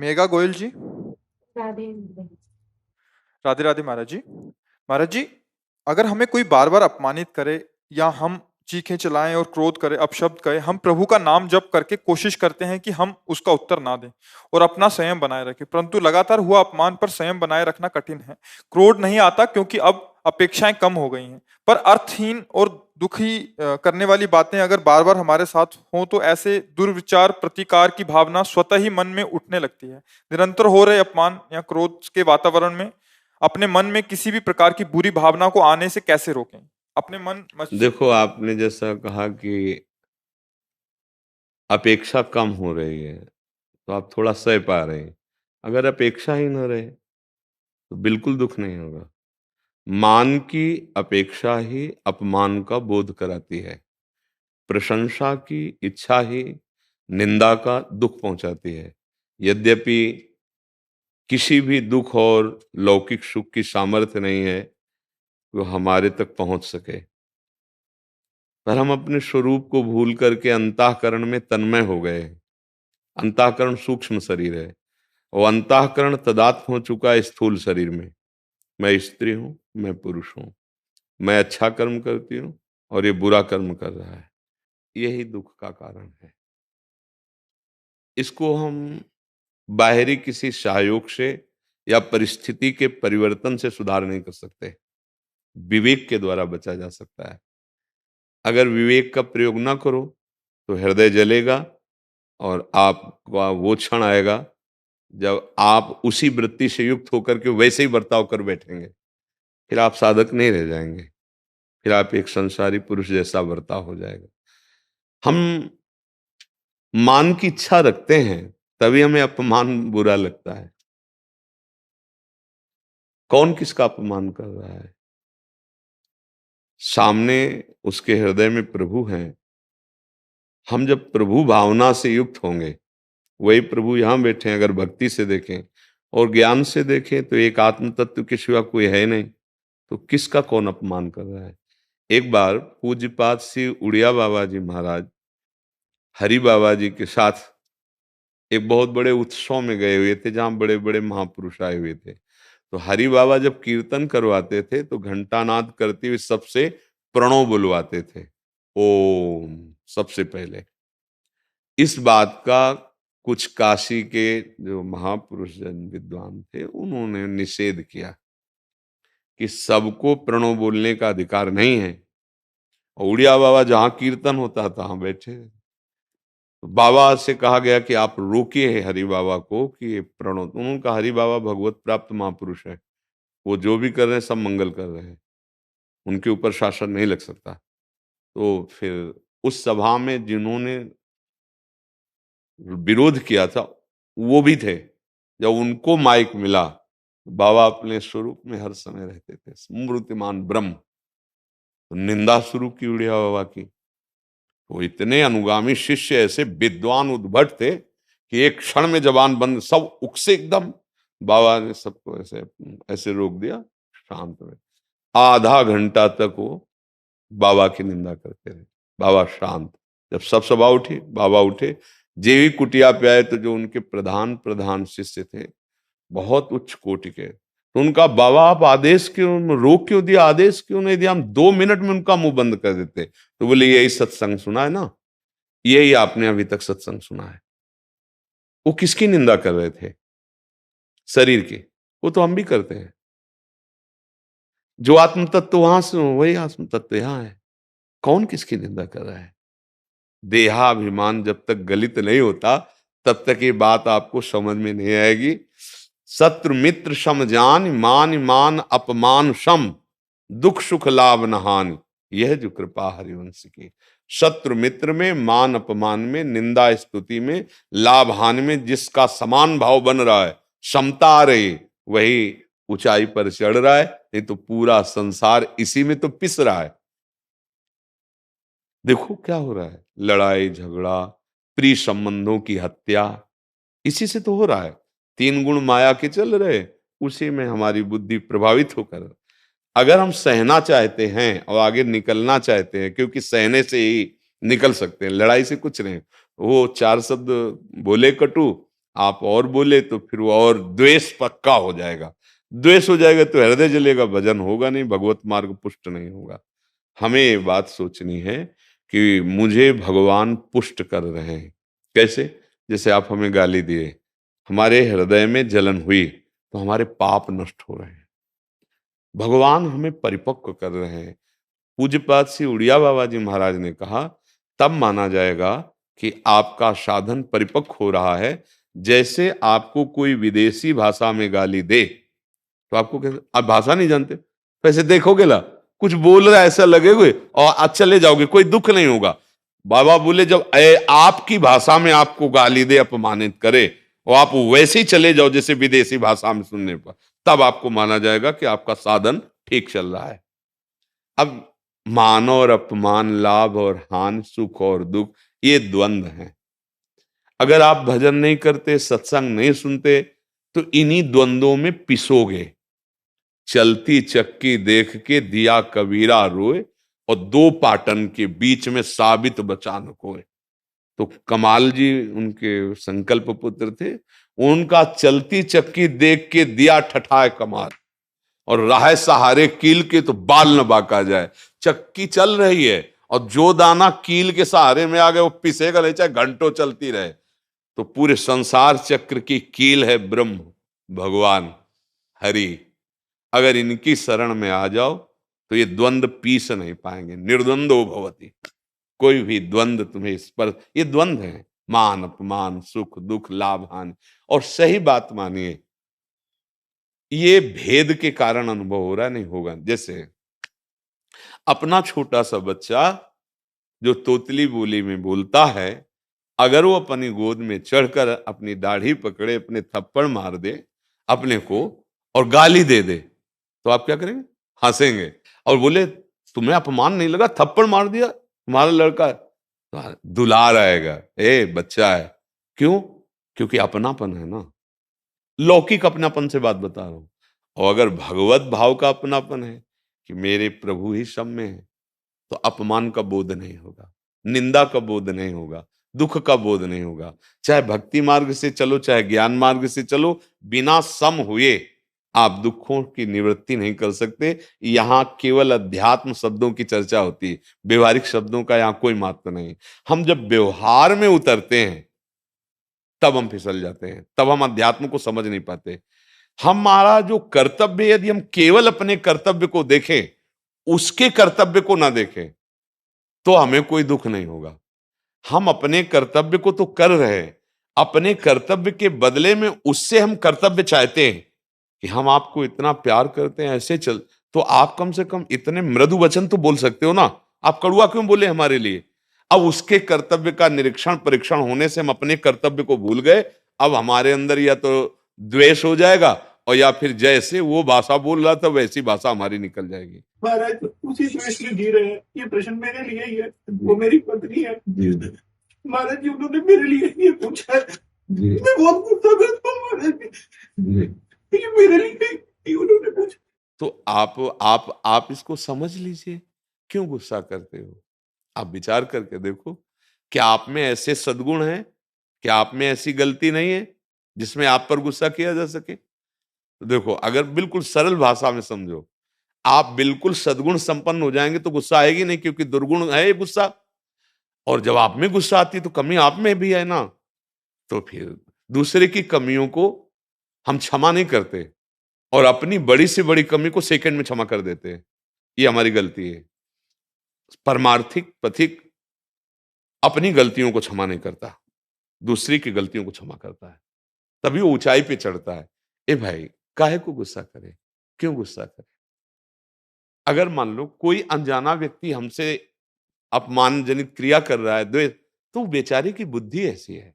मेघा गोयल जी। राधे। राधे राधे महाराज जी। महाराज जी, अगर हमें कोई बार बार अपमानित करे या हम चीखें चलाएं और क्रोध करें, अपशब्द कहें, हम प्रभु का नाम जप करके कोशिश करते हैं कि हम उसका उत्तर ना दें और अपना संयम बनाए रखें, परंतु लगातार हुआ अपमान पर संयम बनाए रखना कठिन है। क्रोध नहीं आता क्योंकि अब अपेक्षाएं कम हो गई हैं, पर अर्थहीन और दुखी करने वाली बातें अगर बार बार हमारे साथ हों तो ऐसे दुर्विचार प्रतिकार की भावना स्वतः ही मन में उठने लगती है। निरंतर हो रहे अपमान या क्रोध के वातावरण में अपने मन में किसी भी प्रकार की बुरी भावना को आने से कैसे रोकें? अपने मन मस्तिष्क। देखो, आपने जैसा कहा कि अपेक्षा कम हो रही है, तो आप थोड़ा सह पा रहे हैं। अगर अपेक्षा ही न रहे तो बिल्कुल दुख नहीं होगा। मान की अपेक्षा ही अपमान का बोध कराती है। प्रशंसा की इच्छा ही निंदा का दुख पहुंचाती है। यद्यपि किसी भी दुख और लौकिक सुख की सामर्थ्य नहीं है वो हमारे तक पहुंच सके, पर हम अपने स्वरूप को भूल करके अंतःकरण में तन्मय हो गए हैं। अंतःकरण सूक्ष्म शरीर है और अंतःकरण तदात्म हो चुका है स्थूल शरीर में। मैं स्त्री हूं, मैं पुरुष हूं, मैं अच्छा कर्म करती हूं और ये बुरा कर्म कर रहा है। यही दुख का कारण है। इसको हम बाहरी किसी सहयोग से या परिस्थिति के परिवर्तन से सुधार नहीं कर सकते। विवेक के द्वारा बचा जा सकता है। अगर विवेक का प्रयोग ना करो तो हृदय जलेगा और आपका वो क्षण आएगा जब आप उसी वृत्ति से युक्त होकर के वैसे ही बर्ताव कर बैठेंगे। फिर आप साधक नहीं रह जाएंगे, फिर आप एक संसारी पुरुष जैसा बर्ताव हो जाएगा। हम मान की इच्छा रखते हैं तभी हमें अपमान बुरा लगता है। कौन किसका अपमान कर रहा है? सामने उसके हृदय में प्रभु हैं। हम जब प्रभु भावना से युक्त होंगे, वही प्रभु यहां बैठे हैं। अगर भक्ति से देखें और ज्ञान से देखें तो एक आत्म तत्व के सिवा कोई है नहीं, तो किसका कौन अपमान कर रहा है? एक बार पूज्यपाद श्री उड़िया बाबा जी महाराज हरि बाबा जी के साथ एक बहुत बड़े उत्सव में गए हुए थे जहां बड़े बड़े महापुरुष आए हुए थे। तो हरि बाबा जब कीर्तन करवाते थे तो घंटानाद करते हुए सबसे प्रणव बुलवाते थे, ओम, सबसे पहले। इस बात का कुछ काशी के जो महापुरुष जन विद्वान थे उन्होंने निषेध किया कि सबको प्रणव बोलने का अधिकार नहीं है। और उड़िया बाबा जहां कीर्तन होता तहां बैठे। तो बाबा से कहा गया कि आप रोकिए हरि बाबा को कि ये प्रणव। तो उन्होंने कहा हरि बाबा भगवत प्राप्त महापुरुष है, वो जो भी कर रहे हैं सब मंगल कर रहे हैं, उनके ऊपर शासन नहीं लग सकता। तो फिर उस सभा में जिन्होंने विरोध किया था वो भी थे। जब उनको माइक मिला, बाबा अपने स्वरूप में हर समय रहते थे, स्मृतिमान ब्रह्म। तो निंदा शुरू की उड़िया बाबा की। तो इतने अनुगामी शिष्य ऐसे विद्वान उद्भट थे कि एक क्षण में जबान बंद, सब उकसे एकदम। बाबा ने सबको ऐसे ऐसे रोक दिया, शांत रहे। आधा घंटा तक वो बाबा की निंदा करते रहे। बाबा शांत। जब सब सभा उठी, बाबा उठे। जेवी कुटिया पे आए तो जो उनके प्रधान प्रधान शिष्य थे, बहुत उच्च कोटि के, तो उनका बाबा आप आदेश क्यों, रोक क्यों दिया, आदेश क्यों नहीं दिया, हम 2 मिनट में उनका मुंह बंद कर देते। तो बोले यही सत्संग सुना है ना, यही आपने अभी तक सत्संग सुना है। वो किसकी निंदा कर रहे थे? शरीर की। वो तो हम भी करते हैं। जो आत्म तत्व वहां से वही आत्म तत्व यहां है। कौन किसकी निंदा कर रहा है? देहाभिमान जब तक गलित नहीं होता तब तक ये बात आपको समझ में नहीं आएगी। शत्रु मित्र सम जान, मान मान अपमान सम, दुख सुख लाभ न हानि, यह जो कृपा हरिवंश की। शत्रु मित्र में, मान अपमान में, निंदा स्तुति में, लाभ हानि में जिसका समान भाव बन रहा है, समता आ रही, वही ऊंचाई पर चढ़ रहा है। नहीं तो पूरा संसार इसी में तो पिस रहा है। देखो क्या हो रहा है, लड़ाई झगड़ा, प्रिय संबंधों की हत्या, इसी से तो हो रहा है। 3 गुण माया के चल रहे, उसी में हमारी बुद्धि प्रभावित होकर। अगर हम सहना चाहते हैं और आगे निकलना चाहते हैं, क्योंकि सहने से ही निकल सकते हैं, लड़ाई से कुछ नहीं। वो 4 शब्द बोले कटु आप और बोले तो फिर वो और द्वेष पक्का हो जाएगा। द्वेष हो जाएगा तो हृदय जलेगा, भजन होगा नहीं, भगवत मार्ग पुष्ट नहीं होगा। हमें ये बात सोचनी है कि मुझे भगवान पुष्ट कर रहे हैं। कैसे? जैसे आप हमें गाली दिए, हमारे हृदय में जलन हुई तो हमारे पाप नष्ट हो रहे हैं। भगवान हमें परिपक्व कर रहे हैं। पूज्यपाद श्री उड़िया बाबा जी महाराज ने कहा तब माना जाएगा कि आपका साधन परिपक्व हो रहा है। जैसे आपको कोई विदेशी भाषा में गाली दे तो आपको कैसे, आप भाषा नहीं जानते तो ऐसे देखोगे ला, कुछ बोल रहा है ऐसा लगेगा और आज चले जाओगे, कोई दुख नहीं होगा। बाबा बोले जब आपकी भाषा में आपको गाली दे, अपमानित करे और आप वैसे ही चले जाओ जैसे विदेशी भाषा में सुनने पर, तब आपको माना जाएगा कि आपका साधन ठीक चल रहा है। अब मान और अपमान, लाभ और हानि, सुख और दुख, ये द्वंद्व हैं। अगर आप भजन नहीं करते, सत्संग नहीं सुनते तो इन्हीं द्वंद्वों में पिसोगे। चलती चक्की देख के दिया कबीरा रोए और दो पाटन के बीच में साबित बचा न कोय। तो कमाल जी उनके संकल्प पुत्र थे, उनका चलती चक्की देख के दिया ठठाए कमाल और राह सहारे कील के तो बाल न बाका जाए। चक्की चल रही है और जो दाना कील के सहारे में आ गए वो पिसेगा नहीं, चाहे घंटों चलती रहे। तो पूरे संसार चक्र की कील है ब्रह्म भगवान हरि। अगर इनकी शरण में आ जाओ तो ये द्वंद्व पीस नहीं पाएंगे। निर्द्वंदो भवति, कोई भी द्वंद्व तुम्हें इस पर, ये द्वंद्व है, मान अपमान, सुख दुख, लाभ हानि। और सही बात मानिए, ये भेद के कारण अनुभव हो रहा नहीं होगा। जैसे अपना छोटा सा बच्चा जो तोतली बोली में बोलता है, अगर वो अपनी गोद में चढ़कर अपनी दाढ़ी पकड़े, अपने थप्पड़ मार दे अपने को और गाली दे दे तो आप क्या करेंगे? हंसेंगे और बोले तुम्हें अपमान नहीं लगा, थप्पड़ मार दिया तुम्हारा लड़का है, तो दुलार आएगा, ए बच्चा है। क्यों? क्योंकि अपनापन है ना। लौकिक अपनापन से बात बता रहा हूं। और अगर भगवत भाव का अपनापन है कि मेरे प्रभु ही सब में है, तो अपमान का बोध नहीं होगा, निंदा का बोध नहीं होगा, दुख का बोध नहीं होगा। चाहे भक्ति मार्ग से चलो, चाहे ज्ञान मार्ग से चलो, बिना सम हुए आप दुखों की निवृत्ति नहीं कर सकते। यहां केवल अध्यात्म शब्दों की चर्चा होती है, व्यवहारिक शब्दों का यहां कोई महत्व नहीं। हम जब व्यवहार में उतरते हैं तब हम फिसल जाते हैं, तब हम अध्यात्म को समझ नहीं पाते। हमारा जो कर्तव्य, यदि हम केवल अपने कर्तव्य को देखें, उसके कर्तव्य को ना देखें, तो हमें कोई दुख नहीं होगा। हम अपने कर्तव्य को तो कर रहे हैं, अपने कर्तव्य के बदले में उससे हम कर्तव्य चाहते हैं कि हम आपको इतना प्यार करते हैं, ऐसे चल, तो आप कम से कम इतने मृदु वचन तो बोल सकते हो ना। आप कड़ुआ क्यों बोले हमारे लिए? अब उसके कर्तव्य का निरीक्षण परीक्षण होने से हम अपने कर्तव्य को भूल गए। अब हमारे अंदर या तो द्वेष हो जाएगा और या फिर जैसे वो भाषा बोल रहा था वैसी भाषा हमारी निकल जाएगी। महाराज उसी द्वेष में जी रहे हैं। ये प्रश्न मेरे लिए ही है, वो मेरी पत्नी है। महाराज जी उन्होंने मेरे लिए ये पूछा है, मैं बहुत गुस्सा करता हूँ महाराज जी, ये मेरे लिए ही उन्होंने पूछा। तो आप इसको समझ लीजिए, क्यों गुस्सा करते हो? आप विचार करके देखो, क्या आप में ऐसे सद्गुण हैं, क्या आप में ऐसी गलती नहीं है जिसमें आप पर गुस्सा किया जा सके? तो देखो, अगर बिल्कुल सरल भाषा में समझो, आप बिल्कुल सद्गुण संपन्न हो जाएंगे तो गुस्सा आएगी नहीं, क्योंकि दुर्गुण है ये गुस्सा। और जब आप में गुस्सा आती है तो कमी आप में भी है ना। तो फिर दूसरे की कमियों को हम क्षमा नहीं करते और अपनी बड़ी से बड़ी कमी को सेकंड में क्षमा कर देते हैं। ये हमारी गलती है। परमार्थिक पथिक अपनी गलतियों को क्षमा नहीं करता, दूसरी की गलतियों को क्षमा करता है, तभी वो ऊंचाई पे चढ़ता है। ए भाई, काहे को गुस्सा करे? क्यों गुस्सा करे? अगर मान लो कोई अनजाना व्यक्ति हमसे अपमानजनित क्रिया कर रहा है, द्वेष, तो बेचारे की बुद्धि ऐसी है।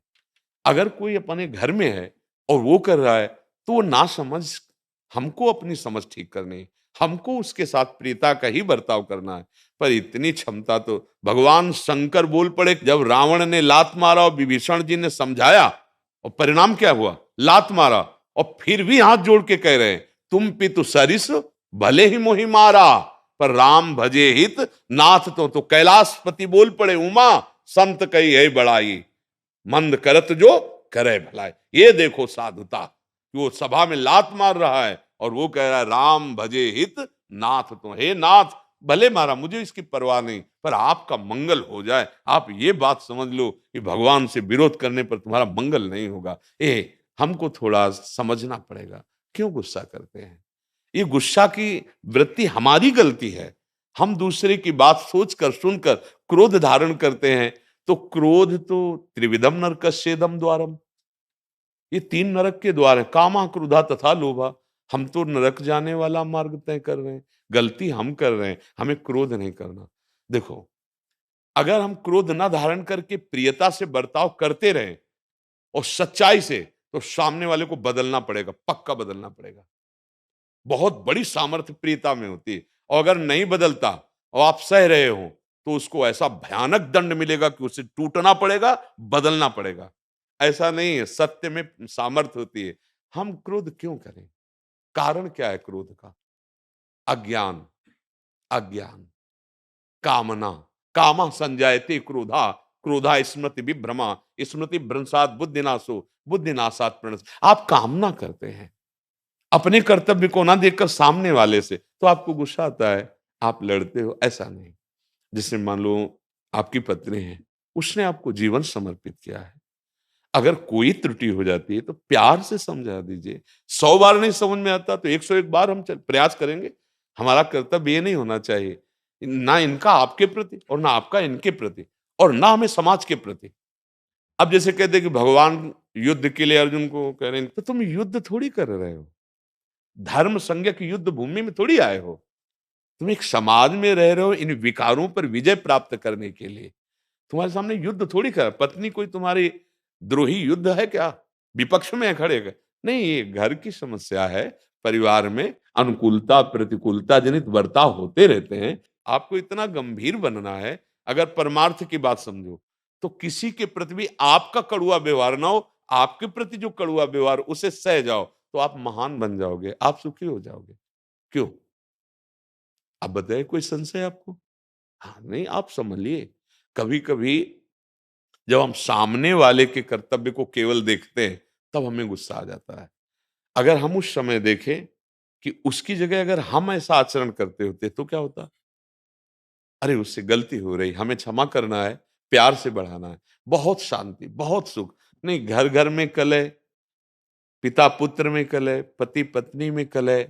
अगर कोई अपने घर में है और वो कर रहा है तो वो ना समझ, हमको अपनी समझ ठीक करनी है, हमको उसके साथ प्रियता का ही बर्ताव करना है। पर इतनी क्षमता तो भगवान शंकर बोल पड़े जब रावण ने लात मारा और विभीषण जी ने समझाया, और परिणाम क्या हुआ? लात मारा और फिर भी हाथ जोड़ के कह रहे हैं तुम पितु सरिस भले ही मोहि मारा, पर राम भजे हित नाथ। तो कैलाशपति बोल पड़े उमा संत कही है बड़ाई, मंद करत जो करे भलाई। ये देखो साधुता कि वो सभा में लात मार रहा है और वो कह रहा है राम भजे हित नाथ तुम। हे नाथ, भले मारा, मुझे इसकी परवाह नहीं, पर आपका मंगल हो जाए। आप ये बात समझ लो कि भगवान से विरोध करने पर तुम्हारा मंगल नहीं होगा। हमको थोड़ा समझना पड़ेगा, क्यों गुस्सा करते हैं? ये गुस्सा की वृत्ति हमारी गलती है। हम दूसरे की बात सोचकर सुनकर क्रोध धारण करते हैं। तो क्रोध तो त्रिविधम नरकस्येदम द्वारम, ये 3 नरक के द्वार है, कामा क्रोधा तथा लोभा। हम तो नरक जाने वाला मार्ग तय कर रहे हैं। गलती हम कर रहे हैं, हमें क्रोध नहीं करना। देखो, अगर हम क्रोध ना धारण करके प्रियता से बर्ताव करते रहे और सच्चाई से, तो सामने वाले को बदलना पड़ेगा, पक्का बदलना पड़ेगा। बहुत बड़ी सामर्थ्य प्रियता में होती है। और अगर नहीं बदलता और आप सह रहे हो, तो उसको ऐसा भयानक दंड मिलेगा कि उसे टूटना पड़ेगा, बदलना पड़ेगा। ऐसा नहीं है, सत्य में सामर्थ्य होती है। हम क्रोध क्यों करें? कारण क्या है क्रोध का? अज्ञान, अज्ञान, कामना, कामा संजायते क्रोधा, क्रोधा स्मृति विभ्रमा, स्मृति भ्रंशात बुद्धिनाशो, बुद्धिनाशात प्रणश। आप कामना करते हैं अपने कर्तव्य को ना देखकर सामने वाले से, तो आपको गुस्सा आता है, आप लड़ते हो। ऐसा नहीं। जैसे मान लो आपकी पत्नी है, उसने आपको जीवन समर्पित किया है। अगर कोई त्रुटि हो जाती है तो प्यार से समझा दीजिए। 100 बार नहीं समझ में आता तो 101 बार हम प्रयास करेंगे। हमारा कर्तव्य ये नहीं होना चाहिए, ना इनका आपके प्रति और ना आपका इनके प्रति और ना हमें समाज के प्रति। अब जैसे कहते हैं कि भगवान युद्ध के लिए अर्जुन को कह रहे हैं, तो तुम युद्ध थोड़ी कर रहे हो, धर्म संज्ञक युद्ध भूमि में थोड़ी आए हो। तुम एक समाज में रह रहे हो इन विकारों पर विजय प्राप्त करने के लिए। तुम्हारे सामने युद्ध थोड़ी कर, पत्नी कोई तुम्हारी द्रोही युद्ध है क्या? विपक्ष में है खड़े कर? नहीं, ये घर की समस्या है। परिवार में अनुकूलता प्रतिकूलता जनित बर्ताव होते रहते हैं। आपको इतना गंभीर बनना है, अगर परमार्थ की बात समझो, तो किसी के प्रति भी आपका कड़ुआ व्यवहार ना हो, आपके प्रति जो कड़ुआ व्यवहार उसे सह जाओ, तो आप महान बन जाओगे, आप सुखी हो जाओगे। क्यों? आप बताइए, कोई संशय आपको? हाँ, नहीं, आप समझिए। कभी कभी जब हम सामने वाले के कर्तव्य को केवल देखते हैं, तब हमें गुस्सा आ जाता है। अगर हम उस समय देखें कि उसकी जगह अगर हम ऐसा आचरण करते होते, तो क्या होता? अरे, उससे गलती हो रही, हमें क्षमा करना है, प्यार से बढ़ाना है, बहुत शांति, बहुत सुख। नहीं, घर घर में कलह, पिता पुत्र में कलह, पति पत्नी में कलह,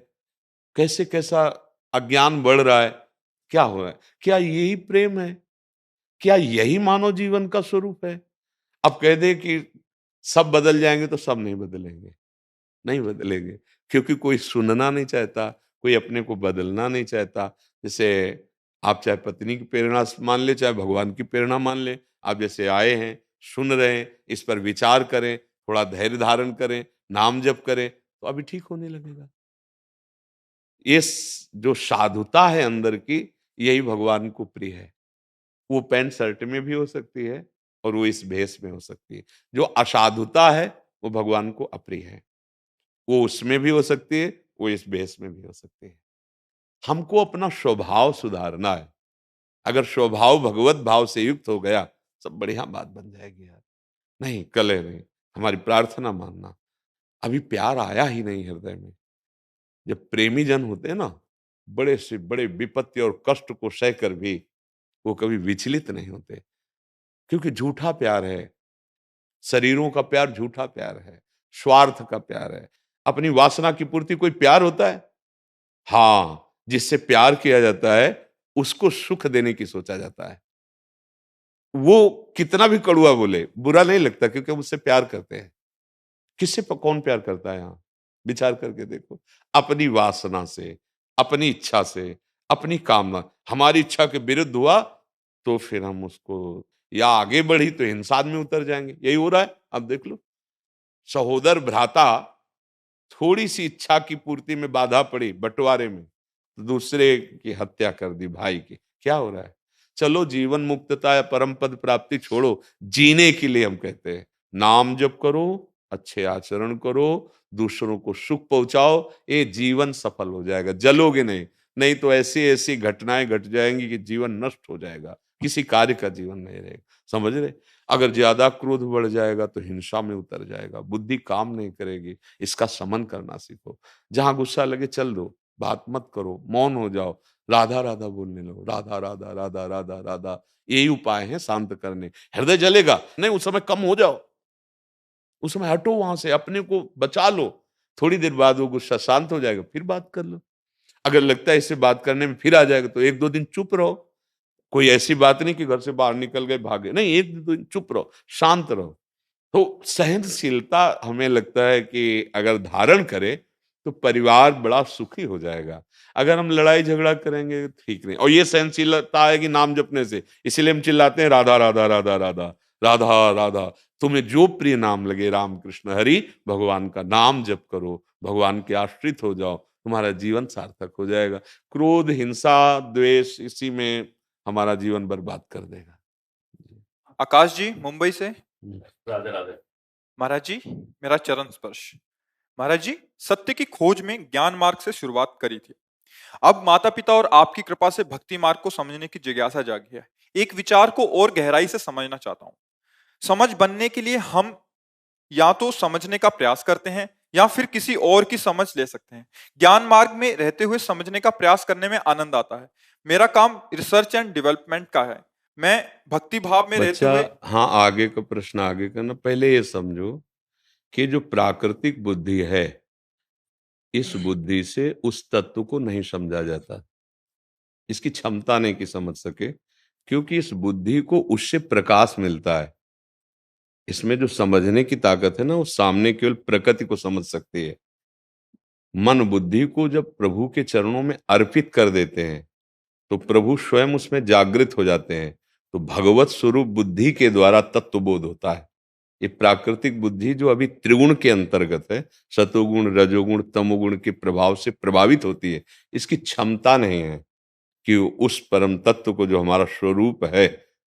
कैसे कैसा अज्ञान बढ़ रहा है। क्या हो रहा है? क्या यही प्रेम है? क्या यही मानव जीवन का स्वरूप है? अब कह दे कि सब बदल जाएंगे, तो सब नहीं बदलेंगे, नहीं बदलेंगे, क्योंकि कोई सुनना नहीं चाहता, कोई अपने को बदलना नहीं चाहता। जैसे आप चाहे पत्नी की प्रेरणा मान ले, चाहे भगवान की प्रेरणा मान ले, आप जैसे आए हैं, सुन रहे हैं, इस पर विचार करें, थोड़ा धैर्य धारण करें, नाम जप करें, तो अभी ठीक होने लगेगा। ये जो साधुता है अंदर की, यही भगवान को प्रिय है। वो पैंट शर्ट में भी हो सकती है और वो इस भेष में हो सकती है। जो असाधुता है वो भगवान को अप्रिय है। वो उसमें भी हो सकती है, वो इस भेष में भी हो सकती है। हमको अपना स्वभाव सुधारना है। अगर स्वभाव भगवत भाव से युक्त हो गया, सब बढ़िया बात बन जाएगी यार। नहीं, कलह नहीं, हमारी प्रार्थना मानना। अभी प्यार आया ही नहीं हृदय में। जब प्रेमी जन होते हैं ना, बड़े से बड़े विपत्ति और कष्ट को सहकर भी वो कभी विचलित नहीं होते, क्योंकि झूठा प्यार है। शरीरों का प्यार झूठा प्यार है, स्वार्थ का प्यार है। अपनी वासना की पूर्ति कोई प्यार होता है? हाँ, जिससे प्यार किया जाता है उसको सुख देने की सोचा जाता है। वो कितना भी कड़ुआ बोले, बुरा नहीं लगता, क्योंकि हम उससे प्यार करते हैं। किससे कौन प्यार करता है यहाँ? विचार करके देखो। अपनी वासना से, अपनी इच्छा से, अपनी कामना। हमारी इच्छा के विरुद्ध हुआ तो फिर हम उसको, या आगे बढ़ी तो हिंसा में उतर जाएंगे। यही हो रहा है, अब देख लो। सहोदर भ्राता, थोड़ी सी इच्छा की पूर्ति में बाधा पड़ी बंटवारे में, तो दूसरे की हत्या कर दी, भाई की। क्या हो रहा है? चलो, जीवन मुक्तता या परम पद प्राप्ति छोड़ो, जीने के लिए हम कहते हैं नाम जप करो, अच्छे आचरण करो, दूसरों को सुख पहुंचाओ, ये जीवन सफल हो जाएगा। जलोगे नहीं, नहीं तो ऐसी ऐसी घटनाएं घट जाएंगी कि जीवन नष्ट हो जाएगा। किसी कार्य का जीवन नहीं रहेगा। समझ रहे? अगर ज्यादा क्रोध बढ़ जाएगा तो हिंसा में उतर जाएगा, बुद्धि काम नहीं करेगी। इसका शमन करना सीखो। जहां गुस्सा लगे चल दो, बात मत करो, मौन हो जाओ, राधा राधा बोलने लगो, राधा राधा राधा राधा राधा। यही उपाय है शांत करने। हृदय जलेगा नहीं, उस समय कम हो जाओ, उस समय हटो वहां से, अपने को बचा लो। थोड़ी देर बाद वो गुस्सा शांत हो जाएगा, फिर बात कर लो। अगर लगता है इससे बात करने में फिर आ जाएगा तो एक दो दिन चुप रहो। कोई ऐसी बात नहीं कि घर से बाहर निकल गए भागे, नहीं, एक दो दिन चुप रहो, शांत रहो। तो सहनशीलता हमें लगता है कि अगर धारण करे तो परिवार बड़ा सुखी हो जाएगा। अगर हम लड़ाई झगड़ा करेंगे ठीक नहीं। और ये सहनशीलता है कि नाम जपने से, इसीलिए हम चिल्लाते हैं राधा राधा राधा राधा राधा राधा। तुम्हें जो प्रिय नाम लगे, राम कृष्ण हरि, भगवान का नाम जप करो, भगवान के आश्रित हो जाओ, तुम्हारा जीवन सार्थक हो जाएगा। क्रोध, हिंसा, द्वेष, इसी में हमारा जीवन बर्बाद कर देगा। आकाश जी मुंबई से। राधे राधे। महाराज जी, मेरा चरण स्पर्श। महाराज जी, सत्य की खोज में ज्ञान मार्ग से शुरुआत करी थी। अब माता पिता और आपकी कृपा से भक्ति मार्ग को समझने की जिज्ञासा जागी है। एक विचार को और गहराई से समझना चाहता हूं। समझ बनने के लिए हम या तो समझने का प्रयास करते हैं या फिर किसी और की समझ ले सकते हैं। ज्ञान मार्ग में रहते हुए समझने का प्रयास करने में आनंद आता है। मेरा काम रिसर्च एंड डेवलपमेंट का है। मैं भक्ति भाव में रहते बच्चा, हुए। हाँ, आगे का प्रश्न आगे करना। पहले ये समझो कि जो प्राकृतिक बुद्धि है, इस बुद्धि से उस तत्व को नहीं समझा जाता। इसकी क्षमता नहीं कि समझ सके, क्योंकि इस बुद्धि को उससे प्रकाश मिलता है। इसमें जो समझने की ताकत है ना, वो सामने केवल प्रकृति को समझ सकती है। मन बुद्धि को जब प्रभु के चरणों में अर्पित कर देते हैं तो प्रभु स्वयं उसमें जागृत हो जाते हैं। तो भगवत स्वरूप बुद्धि के द्वारा तत्वबोध होता है। ये प्राकृतिक बुद्धि जो अभी त्रिगुण के अंतर्गत है, सतोगुण, रजोगुण, तमोगुण के प्रभाव से प्रभावित होती है। इसकी क्षमता नहीं है कि उस परम तत्व को जो हमारा स्वरूप है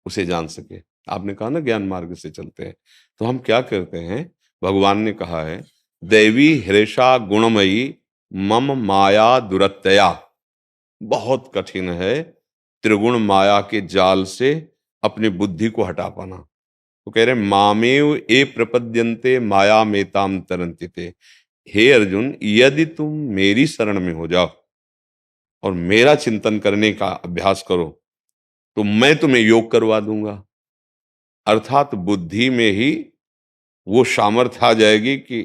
उसे जान सके। आपने कहा ना ज्ञान मार्ग से चलते हैं, तो हम क्या करते हैं? भगवान ने कहा है, दैवी हृषा गुणमयी मम माया दुरत्यया। बहुत कठिन है त्रिगुण माया के जाल से अपनी बुद्धि को हटा पाना। तो कह रहे मामेव ए प्रपद्यन्ते माया मेताम तरन्ति ते। हे अर्जुन, यदि तुम मेरी शरण में हो जाओ और मेरा चिंतन करने का अभ्यास करो तो मैं तुम्हें योग करवा दूंगा। अर्थात बुद्धि में ही वो सामर्थ्य आ जाएगी कि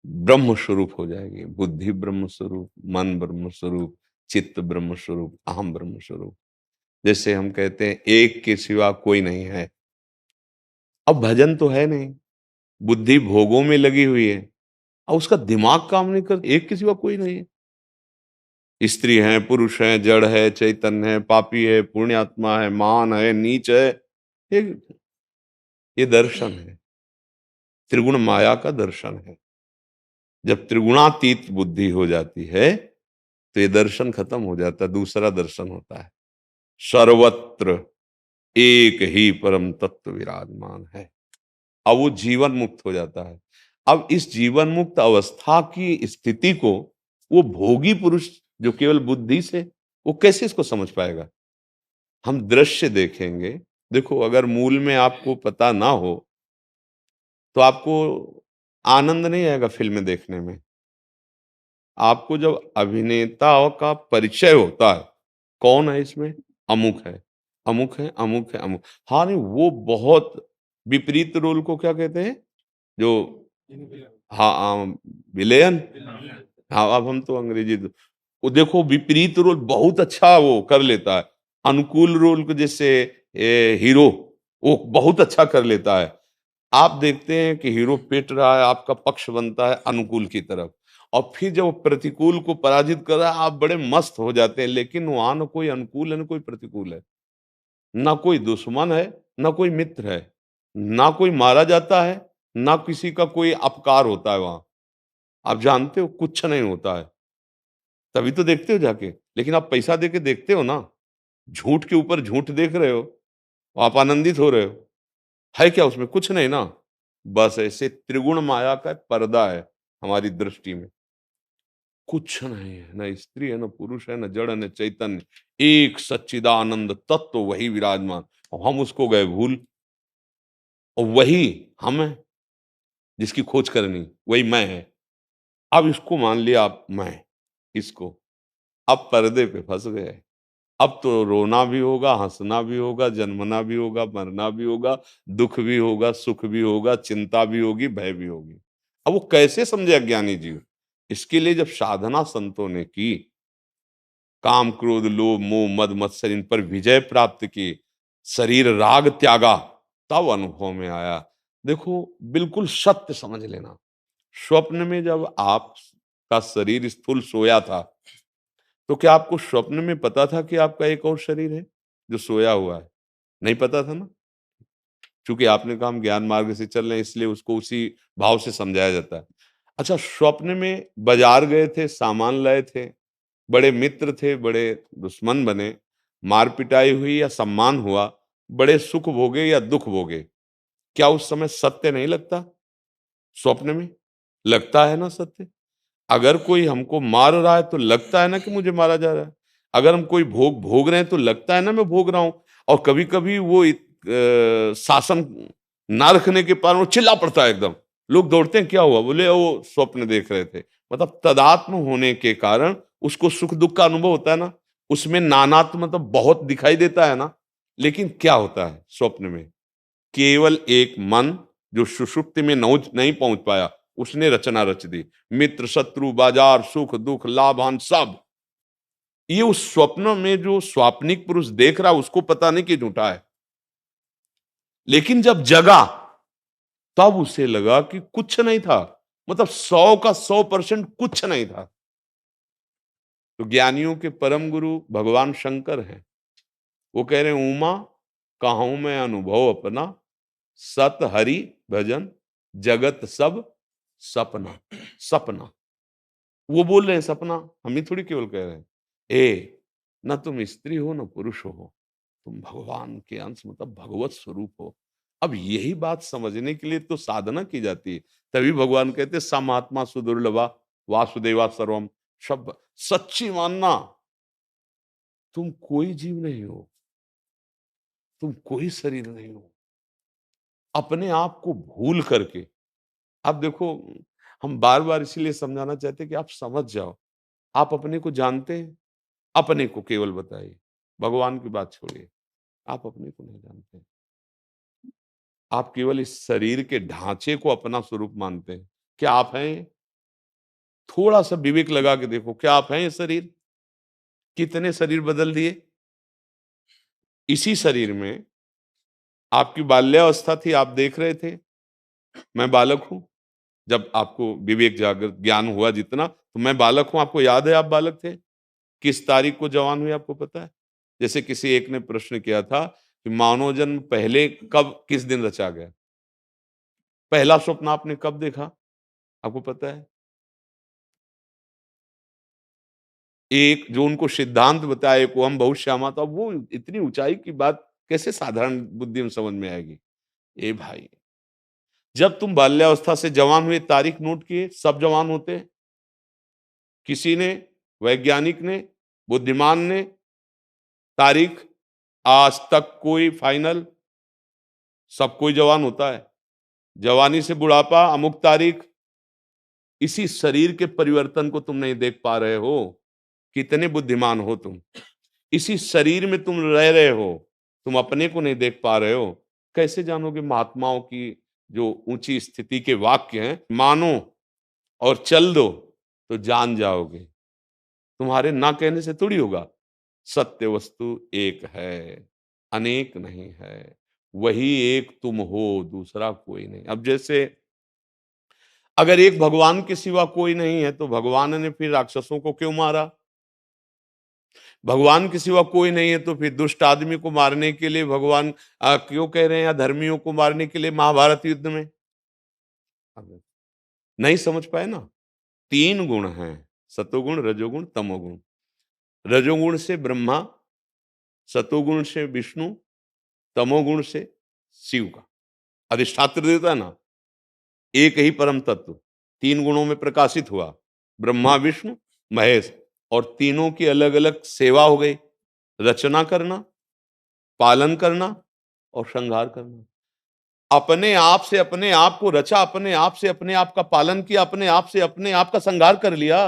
ब्रह्म स्वरूप हो जाएगी। बुद्धि ब्रह्म स्वरूप, मन ब्रह्म स्वरूप, चित्त ब्रह्म स्वरूप, अहम ब्रह्म स्वरूप। जैसे हम कहते हैं एक के सिवा कोई नहीं है। अब भजन तो है नहीं, बुद्धि भोगों में लगी हुई है, और उसका दिमाग काम नहीं करता। एक के सिवा कोई नहीं है। स्त्री है, पुरुष है, जड़ है, चैतन्य है, पापी है, पुण्यात्मा है, महान है, नीच है। ये ये दर्शन है, त्रिगुण माया का दर्शन है। जब त्रिगुणातीत बुद्धि हो जाती है तो ये दर्शन खत्म हो जाता है, दूसरा दर्शन होता है। सर्वत्र एक ही परम तत्व विराजमान है। अब वो जीवन मुक्त हो जाता है। अब इस जीवन मुक्त अवस्था की स्थिति को वो भोगी पुरुष जो केवल बुद्धि से, वो कैसे इसको समझ पाएगा? हम दृश्य देखेंगे। देखो, अगर मूल में आपको पता ना हो तो आपको आनंद नहीं आएगा फिल्में देखने में। आपको जब अभिनेताओं का परिचय होता है, कौन है इसमें, अमुक है, अमुक है, अमुक है, अमुक। हाँ, नहीं, वो बहुत विपरीत रोल को क्या कहते हैं, जो, हाँ, विलेयन। हाँ, अब हम तो अंग्रेजी वो देखो, विपरीत रोल बहुत अच्छा वो कर लेता है। अनुकूल रोल को जैसे हीरो, वो बहुत अच्छा कर लेता है। आप देखते हैं कि हीरो पिट रहा है, आपका पक्ष बनता है अनुकूल की तरफ, और फिर जब वो प्रतिकूल को पराजित कर रहा है, आप बड़े मस्त हो जाते हैं। लेकिन वहां न कोई अनुकूल है, न कोई प्रतिकूल है, ना कोई दुश्मन है, ना कोई मित्र है, ना कोई मारा जाता है, ना किसी का कोई अपकार होता है वहां। आप जानते हो कुछ नहीं होता है, तभी तो देखते हो जाके। लेकिन आप पैसा देके देखते हो ना, झूठ के ऊपर झूठ देख रहे हो, आप आनंदित हो रहे हो। है क्या उसमें? कुछ नहीं ना। बस ऐसे त्रिगुण माया का पर्दा है हमारी दृष्टि में। कुछ नहीं है, न स्त्री है, न पुरुष है, न जड़ है, न चैतन्य, एक सच्चिदानंद तत्व वही विराजमान, और हम उसको गए भूल, और वही हम है जिसकी खोज करनी, वही मैं है। अब इसको मान लिया आप मैं, इसको, अब पर्दे पे फंस गए। अब तो रोना भी होगा, हंसना भी होगा, जन्मना भी होगा, मरना भी होगा, दुख भी होगा, सुख भी होगा, चिंता भी होगी, भय भी होगी। अब वो कैसे समझे अज्ञानी जीव? इसके लिए जब साधना संतों ने की, काम क्रोध लोभ मोह मद मत्सर इन पर विजय प्राप्त की, शरीर राग त्यागा, तब अनुभव में आया। देखो, बिल्कुल सत्य समझ लेना। स्वप्न में जब आपका शरीर स्थूल सोया था, तो क्या आपको स्वप्न में पता था कि आपका एक और शरीर है जो सोया हुआ है? नहीं पता था ना। चूंकि आपने कहा हम ज्ञान मार्ग से चल रहे हैं, इसलिए उसको उसी भाव से समझाया जाता है। अच्छा, स्वप्न में बाजार गए थे, सामान लाए थे, बड़े मित्र थे, बड़े दुश्मन बने, मार पिटाई हुई या सम्मान हुआ, बड़े सुख भोगे या दुख भोगे, क्या उस समय सत्य नहीं लगता? स्वप्न में लगता है ना सत्य। अगर कोई हमको मार रहा है तो लगता है ना कि मुझे मारा जा रहा है। अगर हम कोई भोग भोग रहे हैं तो लगता है ना मैं भोग रहा हूं। और कभी कभी वो शासन ना रखने के कारण वो चिल्ला पड़ता है एकदम। लोग दौड़ते हैं, क्या हुआ? बोले वो स्वप्न देख रहे थे। मतलब तदात्म होने के कारण उसको सुख दुख का अनुभव होता है ना। उसमें नानात्म मतलब बहुत दिखाई देता है ना। लेकिन क्या होता है स्वप्न में? केवल एक मन जो सुषुप्ति में नहीं पहुंच पाया, उसने रचना रच दी। मित्र शत्रु बाजार सुख दुख लाभ हानि सब, ये उस स्वप्न में जो स्वाप्निक पुरुष देख रहा है उसको पता नहीं कि झूठा है। लेकिन जब जगा तब उसे लगा कि कुछ नहीं था। मतलब 100 का 100% कुछ नहीं था। तो ज्ञानियों के परम गुरु भगवान शंकर हैं। वो कह रहे हैं, उमा कहूं मैं अनुभव अपना, सत हरि भजन जगत सब सपना। सपना वो बोल रहे हैं, सपना हम ही थोड़ी केवल कह रहे हैं। ए, न तुम स्त्री हो न पुरुष हो, तुम भगवान के अंश मतलब भगवत स्वरूप हो। अब यही बात समझने के लिए तो साधना की जाती है। तभी भगवान कहते समात्मा सुदुर्लभा वासुदेवा सर्वम। शब्द सच्ची मानना, तुम कोई जीव नहीं हो, तुम कोई शरीर नहीं हो। अपने आप को भूल करके, आप देखो, हम बार बार इसीलिए समझाना चाहते हैं कि आप समझ जाओ। आप अपने को जानते हैं? अपने को केवल बताइए, भगवान की बात छोड़िए। आप अपने को नहीं जानते। आप केवल इस शरीर के ढांचे को अपना स्वरूप मानते हैं। क्या आप हैं? थोड़ा सा विवेक लगा के देखो, क्या आप हैं ये शरीर? कितने शरीर बदल दिए? इसी शरीर में आपकी बाल्यावस्था थी, आप देख रहे थे मैं बालक हूं। जब आपको विवेक जागृत ज्ञान हुआ जितना, तो मैं बालक हूं, आपको याद है आप बालक थे? किस तारीख को जवान हुए आपको पता है? जैसे किसी एक ने प्रश्न किया था कि मानव जन्म पहले कब किस दिन रचा गया? पहला स्वप्न आपने कब देखा? आपको पता है? एक जो उनको सिद्धांत बताया को हम बहुत श्यामा, तो अब वो इतनी ऊंचाई की बात कैसे साधारण बुद्धि में समझ में आएगी? ए भाई, जब तुम बाल्यावस्था से जवान हुए, तारीख नोट किए, सब जवान होते हैं। किसी ने, वैज्ञानिक ने, बुद्धिमान ने तारीख, आज तक कोई फाइनल, सब कोई जवान होता है। जवानी से बुढ़ापा अमुक तारीख। इसी शरीर के परिवर्तन को तुम नहीं देख पा रहे हो। कितने बुद्धिमान हो तुम? इसी शरीर में तुम रह रहे हो, तुम अपने को नहीं देख पा रहे हो। कैसे जानोगे महात्माओं की जो ऊंची स्थिति के वाक्य हैं? मानो और चल दो तो जान जाओगे। तुम्हारे ना कहने से थोड़ी होगा। सत्य वस्तु एक है, अनेक नहीं है। वही एक तुम हो, दूसरा कोई नहीं। अब जैसे अगर एक भगवान के सिवा कोई नहीं है, तो भगवान ने फिर राक्षसों को क्यों मारा? भगवान के सिवा कोई नहीं है, तो फिर दुष्ट आदमी को मारने के लिए भगवान क्यों कह रहे हैं, या धर्मियों को मारने के लिए महाभारत युद्ध में? अब नहीं समझ पाए ना। 3 गुण हैं, सतोगुण रजोगुण तमोगुण। रजोगुण से ब्रह्मा, सतोगुण से विष्णु, तमोगुण से शिव का अधिष्ठात्र देवता है ना। एक ही परम तत्व 3 गुणों में प्रकाशित हुआ, ब्रह्मा विष्णु महेश, और तीनों की अलग अलग सेवा हो गई, रचना करना, पालन करना और श्रृंगार करना। अपने आप से अपने आप को रचा, अपने आप से अपने आप का पालन किया, अपने आप से अपने आप का श्रृंगार कर लिया,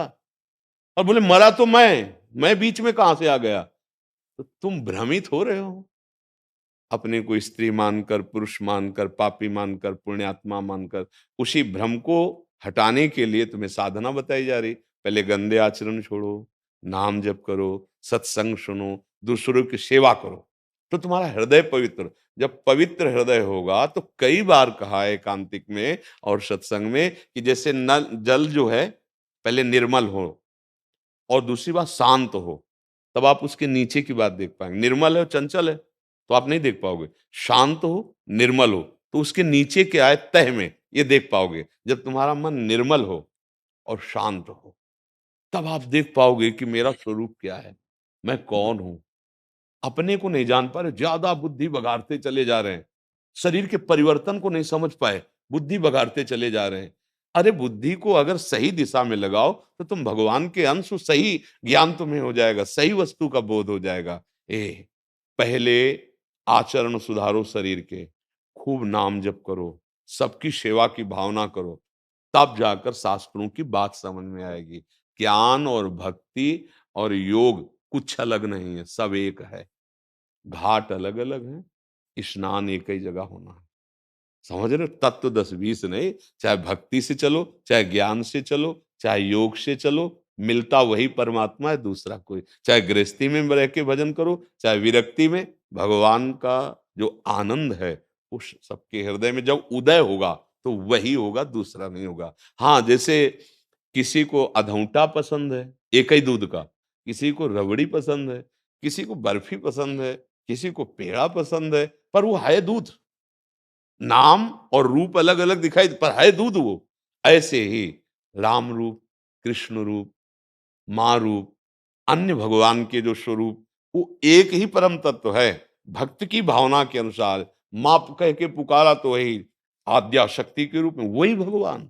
और बोले मरा तो मैं बीच में कहां से आ गया? तो तुम भ्रमित हो रहे हो। अपने को स्त्री मानकर, पुरुष मानकर, पापी मानकर, पुण्यात्मा मानकर, उसी भ्रम को हटाने के लिए तुम्हें साधना बताई जा रही। पहले गंदे आचरण छोड़ो, नाम जप करो, सत्संग सुनो, दूसरों की सेवा करो, तो तुम्हारा हृदय पवित्र। जब पवित्र हृदय होगा तो कई बार कहा है एकांतिक में और सत्संग में कि जैसे नल जल जो है पहले निर्मल हो और दूसरी बात शांत हो, तब आप उसके नीचे की बात देख पाएंगे। निर्मल है और चंचल है तो आप नहीं देख पाओगे। शांत हो, निर्मल हो, तो उसके नीचे क्या है तह में, ये देख पाओगे। जब तुम्हारा मन निर्मल हो और शांत हो, तब आप देख पाओगे कि मेरा स्वरूप क्या है, मैं कौन हूं। अपने को नहीं जान पा रहे, ज्यादा बुद्धि बघाड़ते चले जा रहे हैं, शरीर के परिवर्तन को नहीं समझ पाए, बुद्धि बघाड़ते चले जा रहे हैं। अरे बुद्धि को अगर सही दिशा में लगाओ तो तुम भगवान के अंश हो, सही ज्ञान तुम्हें हो जाएगा, सही वस्तु का बोध हो जाएगा। पहले आचरण सुधारो शरीर के, खूब नाम जप करो, सबकी सेवा की भावना करो, तब जाकर शास्त्रों की बात समझ में आएगी। ज्ञान और भक्ति और योग कुछ अलग नहीं है, सब एक है। घाट अलग अलग हैं, स्नान एक ही जगह होना है। समझ रहे हो? तत्व 10-20 नहीं। चाहे भक्ति से चलो, चाहे ज्ञान से चलो, चाहे योग से चलो, मिलता वही परमात्मा है, दूसरा कोई। चाहे गृहस्थी में रह के भजन करो, चाहे विरक्ति में, भगवान का जो आनंद है उस सबके हृदय में जब उदय होगा तो वही होगा, दूसरा नहीं होगा। हाँ, जैसे किसी को अधौटा पसंद है एक ही दूध का, किसी को रबड़ी पसंद है, किसी को बर्फी पसंद है, किसी को पेड़ा पसंद है, पर वो है दूध। नाम और रूप अलग अलग दिखाई पर है दूध वो। ऐसे ही राम रूप, कृष्ण रूप, माँ रूप, अन्य भगवान के जो स्वरूप, वो एक ही परम तत्व है। भक्त की भावना के अनुसार माँ कह के पुकारा तो वही आद्या शक्ति के रूप में वही भगवान,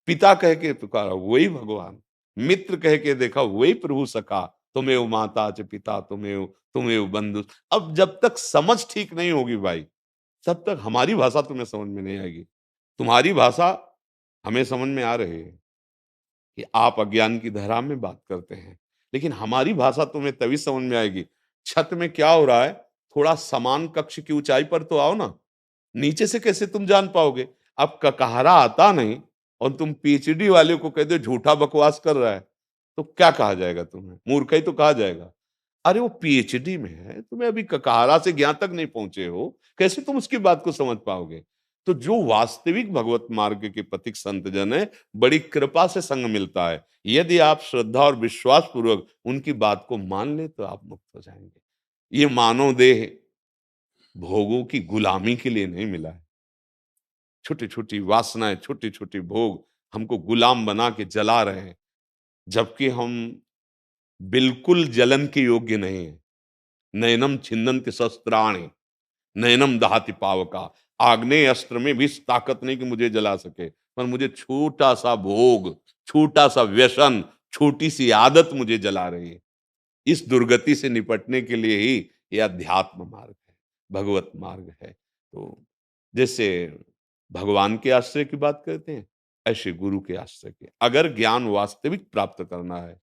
पिता कह के पुकारा वही भगवान, मित्र कह के देखा वही प्रभु सखा, तुम्हें माता च पिता, तुम्हें बंधु। अब जब तक समझ ठीक नहीं होगी भाई, तब तक हमारी भाषा तुम्हें समझ में नहीं आएगी। तुम्हारी भाषा हमें समझ में आ रही है कि आप अज्ञान की धारा में बात करते हैं, लेकिन हमारी भाषा तुम्हें तभी समझ में आएगी। छत में क्या हो रहा है, थोड़ा समान कक्ष की ऊंचाई पर तो आओ ना, नीचे से कैसे तुम जान पाओगे? अब ककहरा आता नहीं और तुम पीएचडी वाले को कह दो झूठा बकवास कर रहा है, तो क्या कहा जाएगा? तुम्हें मूर्ख ही तो कहा जाएगा। अरे वो पीएचडी में है, तुम्हें अभी ककहरा से ज्ञान तक नहीं पहुंचे हो, कैसे तुम उसकी बात को समझ पाओगे? तो जो वास्तविक भगवत मार्ग के पथिक संत जन है, बड़ी कृपा से संग मिलता है। यदि आप श्रद्धा और विश्वास पूर्वक उनकी बात को मान ले तो आप मुक्त हो जाएंगे। ये मानव देह भोगों की गुलामी के लिए नहीं मिला है। छोटी छोटी वासनाएं, छोटी छोटी भोग हमको गुलाम बना के जला रहे हैं, जबकि हम बिल्कुल जलन के योग्य नहीं है। नयनम छिन्दन्ति शस्त्राणि, नयनम दहति पावका। आग्नेय अस्त्र में भी इस ताकत नहीं कि मुझे जला सके, पर मुझे छोटा सा भोग, छोटा सा व्यसन, छोटी सी आदत मुझे जला रही है। इस दुर्गति से निपटने के लिए ही यह अध्यात्म मार्ग है, भगवत मार्ग है। तो जैसे भगवान के आश्रय की बात करते हैं, ऐसे गुरु के आश्रय के। अगर ज्ञान वास्तविक प्राप्त करना है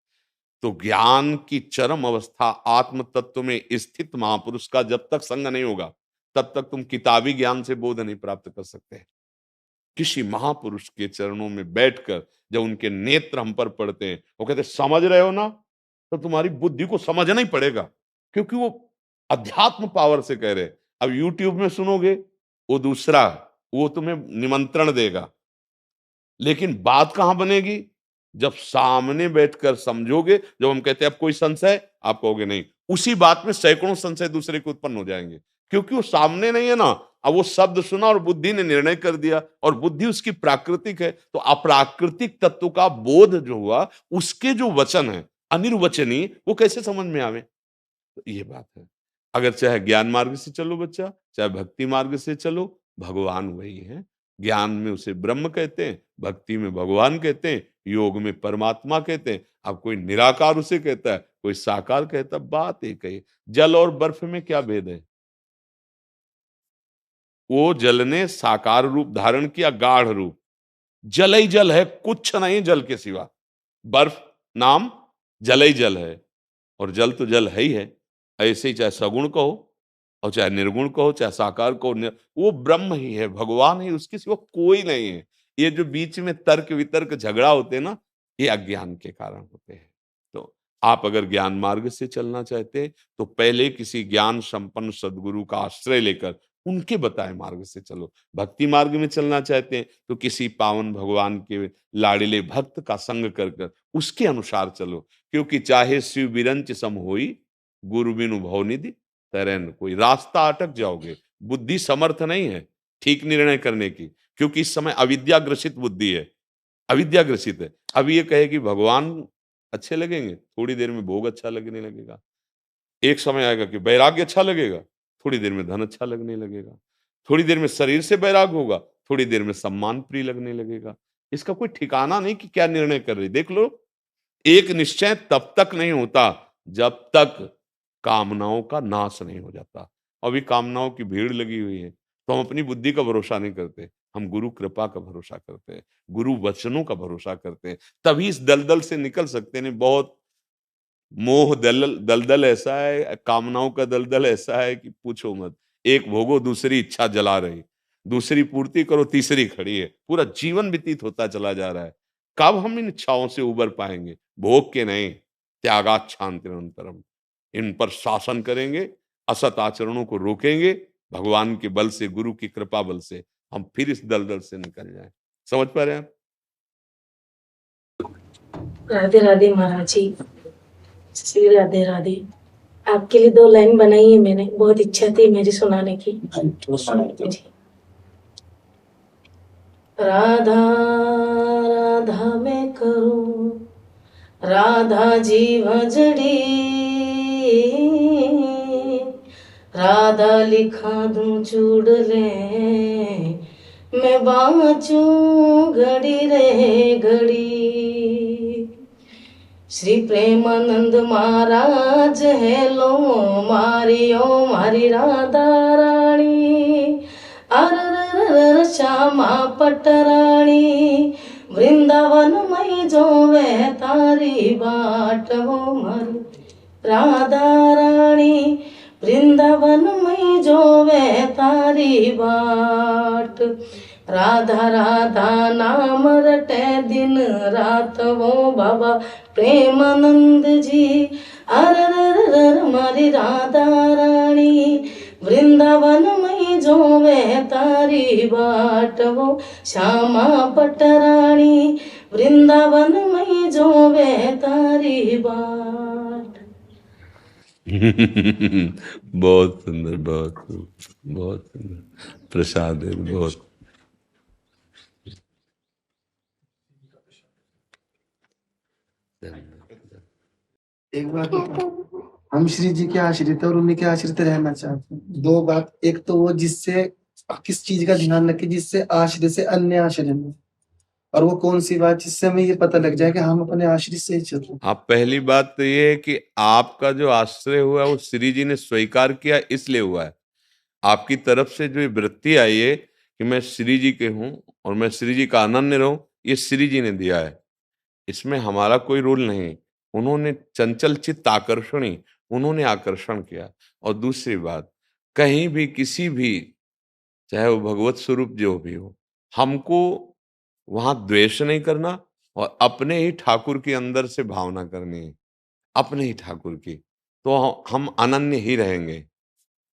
तो ज्ञान की चरम अवस्था आत्म तत्व में स्थित महापुरुष का जब तक संग नहीं होगा, तब तक तुम किताबी ज्ञान से बोध नहीं प्राप्त कर सकते। किसी महापुरुष के चरणों में बैठकर जब उनके नेत्र हम पर पड़ते हैं, वो कहते समझ रहे हो ना, तो तुम्हारी बुद्धि को समझना ही पड़ेगा, क्योंकि वो अध्यात्म पावर से कह रहे। अब यूट्यूब में सुनोगे वो दूसरा, वो तुम्हें निमंत्रण देगा, लेकिन बात कहां बनेगी? जब सामने बैठकर समझोगे। जब हम कहते हैं अब कोई संशय, आप कहोगे नहीं, उसी बात में सैकड़ों संशय दूसरे को उत्पन्न हो जाएंगे, क्योंकि वो सामने नहीं है ना। अब वो शब्द सुना और बुद्धि ने निर्णय कर दिया, और बुद्धि उसकी प्राकृतिक है, तो अप्राकृतिक तत्व का बोध जो हुआ, उसके जो वचन है अनिर्वचनीय, वो कैसे समझ में आवे? तो ये बात है। अगर चाहे ज्ञान मार्ग से चलो बच्चा, चाहे भक्ति मार्ग से चलो, भगवान वही है। ज्ञान में उसे ब्रह्म कहते हैं, भक्ति में भगवान कहते हैं, योग में परमात्मा कहते हैं। अब कोई निराकार उसे कहता है, कोई साकार कहता है, बात एक है। जल और बर्फ में क्या भेद है? वो जल ने साकार रूप धारण किया, गाढ़ रूप। जल ही जल है, कुछ नहीं जल के सिवा। बर्फ नाम जल ही जल है, और जल तो जल है ही है। ऐसे ही चाहे सगुण कहो और चाहे निर्गुण कहो, चाहे साकार कहो, वो ब्रह्म ही है, भगवान ही, उसके सिवा कोई नहीं है। ये जो बीच में तर्क वितर्क झगड़ा होते हैं ना, ये अज्ञान के कारण होते हैं। तो आप अगर ज्ञान मार्ग से चलना चाहते हैं तो पहले किसी ज्ञान संपन्न सदगुरु का आश्रय लेकर उनके बताए मार्ग से चलो। भक्ति मार्ग में चलना चाहते हैं तो किसी पावन भगवान के लाडिले भक्त का संग कर कर उसके अनुसार चलो। क्योंकि चाहे शिव बिरंच सम होई, गुरु बिनु भवनिधि तरै न कोई। रास्ता अटक जाओगे, बुद्धि समर्थ नहीं है ठीक निर्णय करने की, क्योंकि इस समय अविद्या ग्रसित बुद्धि है, अविद्या ग्रसित है। अब ये कहे कि भगवान अच्छे लगेंगे, थोड़ी देर में भोग अच्छा लगने लगेगा। एक समय आएगा कि वैराग्य अच्छा लगेगा, थोड़ी देर में धन अच्छा लगने लगेगा। थोड़ी देर में शरीर से वैराग होगा, थोड़ी देर में सम्मान प्रिय लगने लगेगा। इसका कोई ठिकाना नहीं कि क्या निर्णय कर रही। देख लो, एक निश्चय तब तक नहीं होता जब तक कामनाओं का नाश नहीं हो जाता। अभी कामनाओं की भीड़ लगी हुई है, तो हम अपनी बुद्धि का भरोसा नहीं करते, हम गुरु कृपा का भरोसा करते हैं, गुरु वचनों का भरोसा करते हैं। तभी इस दलदल से निकल सकते हैं। बहुत मोह दलदल ऐसा है, कामनाओं का दलदल ऐसा है कि पूछो मत। एक भोगो, दूसरी इच्छा जला रही, दूसरी पूर्ति करो, तीसरी खड़ी है। पूरा जीवन व्यतीत होता चला जा रहा है। कब हम इन इच्छाओं से उबर पाएंगे? भोग के नहीं, त्यागात शांति निरंतरम। इन पर शासन करेंगे, असत आचरणों को रोकेंगे, भगवान के बल से, गुरु की कृपा बल से हम फिर इस दलदल से निकल जाएं। समझ पा रहे हैं आप? राधे राधे महाराज जी, श्री राधे राधे। आपके लिए 2 लाइन बनाई है मैंने, बहुत इच्छा थी मेरी सुनाने की। जी। राधा राधा मैं करूं, राधा जी भजड़ी, राधा लिखा दूं चूड़ ले, मैं बाँचूं घड़ी रे घड़ी। श्री प्रेमानंद महाराज हेलो मारी राधा रानी, अर श्यामा पटरानी, वृंदावन मई जो वे तारी बाट हो मारी राधा रानी, वृंदावन मई जो वे तारी बाट। राधा राधा नाम रटे दिन रात वो बाबा प्रेमानंद जी, अर मारी राधा रानी, वृंदावन मई जो वे तारी बाट वो श्यामा पटरानी, वृंदावन मई जो वे तारी बाट। बहुत सुंदर, बहुत सुंदर प्रसाद है, बहुत। एक बात हम श्री जी के आश्रित और उन्हीं के आश्रित रहना चाहते हैं। 2 बात, एक तो वो जिससे किस चीज का ध्यान रखे, जिससे आश्रित से अन्य आश्रय में, और वो कौन सी बात जिससे हमें ये पता लग जाए कि हम अपने आश्रित से ही चल रहे हैं। आप पहली बात तो ये है कि आपका जो आश्रय हुआ वो श्री जी ने स्वीकार किया, इसलिए हुआ है। आपकी तरफ से जो वृत्ति आई है कि मैं श्री जी के हूं और मैं श्री जी का अनन्य रहूं, ये श्री जी ने दिया है। इसमें हमारा कोई रोल नहीं। उन्होंने चंचल चित्त आकर्षणी, उन्होंने आकर्षण किया। और दूसरी बात, कहीं भी किसी भी, चाहे वो भगवत स्वरूप जो भी हो, हमको वहां द्वेष नहीं करना और अपने ही ठाकुर के अंदर से भावना करनी है, अपने ही ठाकुर की। तो हम अनन्य ही रहेंगे।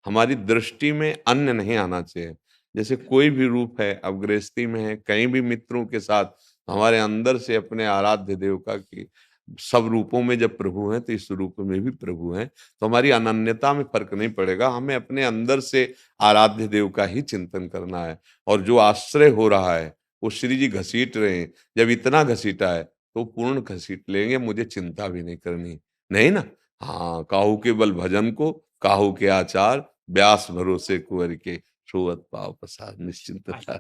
हमारी दृष्टि में अन्य नहीं आना चाहिए। जैसे कोई भी रूप है, अब गृहस्थी में है, कहीं भी मित्रों के साथ, हमारे अंदर से अपने आराध्य देव का की सब रूपों में जब प्रभु हैं तो इस रूप में भी प्रभु हैं, तो हमारी अनन्यता में फर्क नहीं पड़ेगा। हमें अपने अंदर से आराध्य देव का ही चिंतन करना है। और जो आश्रय हो रहा है वो श्री जी घसीट रहे हैं। जब इतना घसीटा है तो पूर्ण घसीट लेंगे, मुझे चिंता भी नहीं करनी, नहीं ना। हाँ, काहू के बल भजन को, काहू के आचार, व्यास भरोसे कुंवर के, सोवत पाव प्रसाद निश्चिंतता।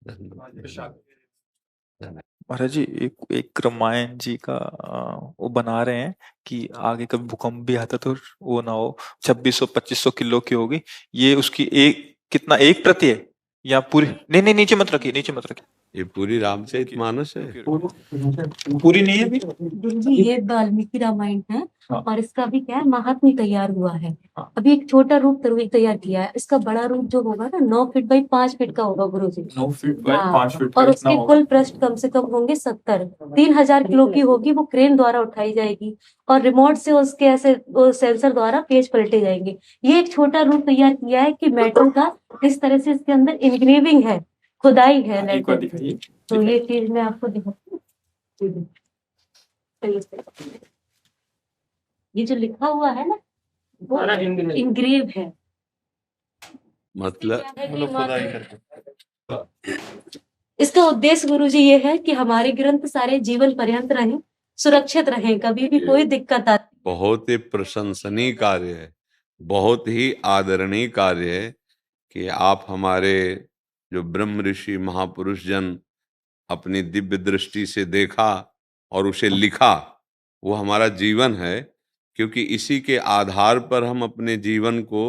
धन्यवाद। महाराज जी एक रामायण जी का वो बना रहे हैं कि आगे कभी भूकंप भी आता तो वो ना हो, 2600-2500 किलो की होगी। ये उसकी एक कितना, 1 प्रति है या पूरी? नहीं नहीं, नीचे मत रखिए, नीचे मत रखिए। ये पूरी रामचरितमानस है। पूरी नहीं है अभी। जी ये वाल्मीकि रामायण है हाँ। और इसका भी क्या है महात्म्य तैयार हुआ है। हाँ। अभी एक छोटा रूप तैयार किया है, इसका बड़ा रूप जो होगा ना 9 फीट बाई 5 फीट का होगा गुरु जी। 9 फीट बाय हाँ, 5 फीट का और इतना उसके होगा। कुल पृष्ठ कम से कम होंगे 70। 3000 किलो की होगी, वो क्रेन द्वारा उठाई जाएगी और रिमोट से उसके ऐसे सेंसर द्वारा पेज पलटे जाएंगे। ये एक छोटा रूप तैयार किया है कि मेटल का इस तरह से इसके अंदर इनग्रेविंग है, खुदाई है एक बार लेटर। दिखाइए। तो ये चीज मैं आपको दिखाती हूँ। ये जो लिखा हुआ है ना वो इंग्रेव है। मतलब क्या है कि इसका उद्देश्य गुरु जी ये है कि हमारे ग्रंथ सारे जीवन पर्यंत रहें, सुरक्षित रहें, कभी भी कोई दिक्कत आती। बहुत ही प्रशंसनीय कार्य है, बहुत ही आदरणीय कार्य है कि आप हमारे जो ब्रह्म ऋषि महापुरुष जन अपनी दिव्य दृष्टि से देखा और उसे लिखा, वो हमारा जीवन है। क्योंकि इसी के आधार पर हम अपने जीवन को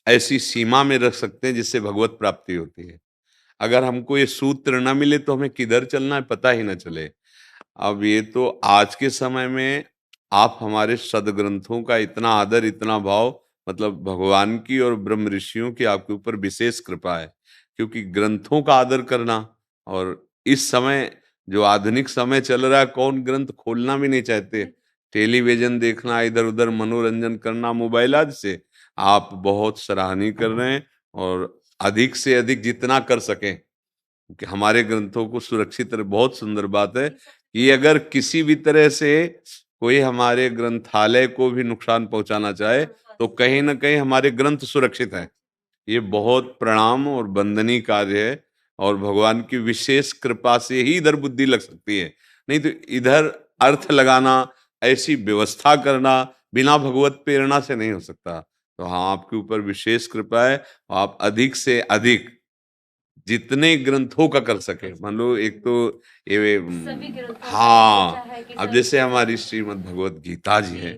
ऐसी सीमा में रख सकते हैं जिससे भगवत प्राप्ति होती है। अगर हमको ये सूत्र न मिले तो हमें किधर चलना है पता ही न चले। अब ये तो आज के समय में आप हमारे सदग्रंथों का इतना आदर, इतना भाव, मतलब भगवान की और ब्रह्म ऋषियों की आपके ऊपर विशेष कृपा है। क्योंकि ग्रंथों का आदर करना, और इस समय जो आधुनिक समय चल रहा है, कौन ग्रंथ खोलना भी नहीं चाहते, टेलीविजन देखना, इधर उधर मनोरंजन करना मोबाइल आदि से। आप बहुत सराहनीय कर रहे हैं और अधिक से अधिक जितना कर सकें कि हमारे ग्रंथों को सुरक्षित रहे। बहुत सुंदर बात है कि अगर किसी भी तरह से कोई हमारे ग्रंथालय को भी नुकसान पहुंचाना चाहे तो कहीं ना कहीं हमारे ग्रंथ सुरक्षित हैं। ये बहुत प्रणाम और वंदनीय कार्य है और भगवान की विशेष कृपा से ही इधर बुद्धि लग सकती है, नहीं तो इधर अर्थ लगाना, ऐसी व्यवस्था करना बिना भगवत प्रेरणा से नहीं हो सकता। तो हाँ, आपके ऊपर विशेष कृपा है। आप अधिक से अधिक जितने ग्रंथों का कर सके, मान लो एक तो ये हाँ, अब जैसे हमारी श्रीमद् भगवत गीता जी है,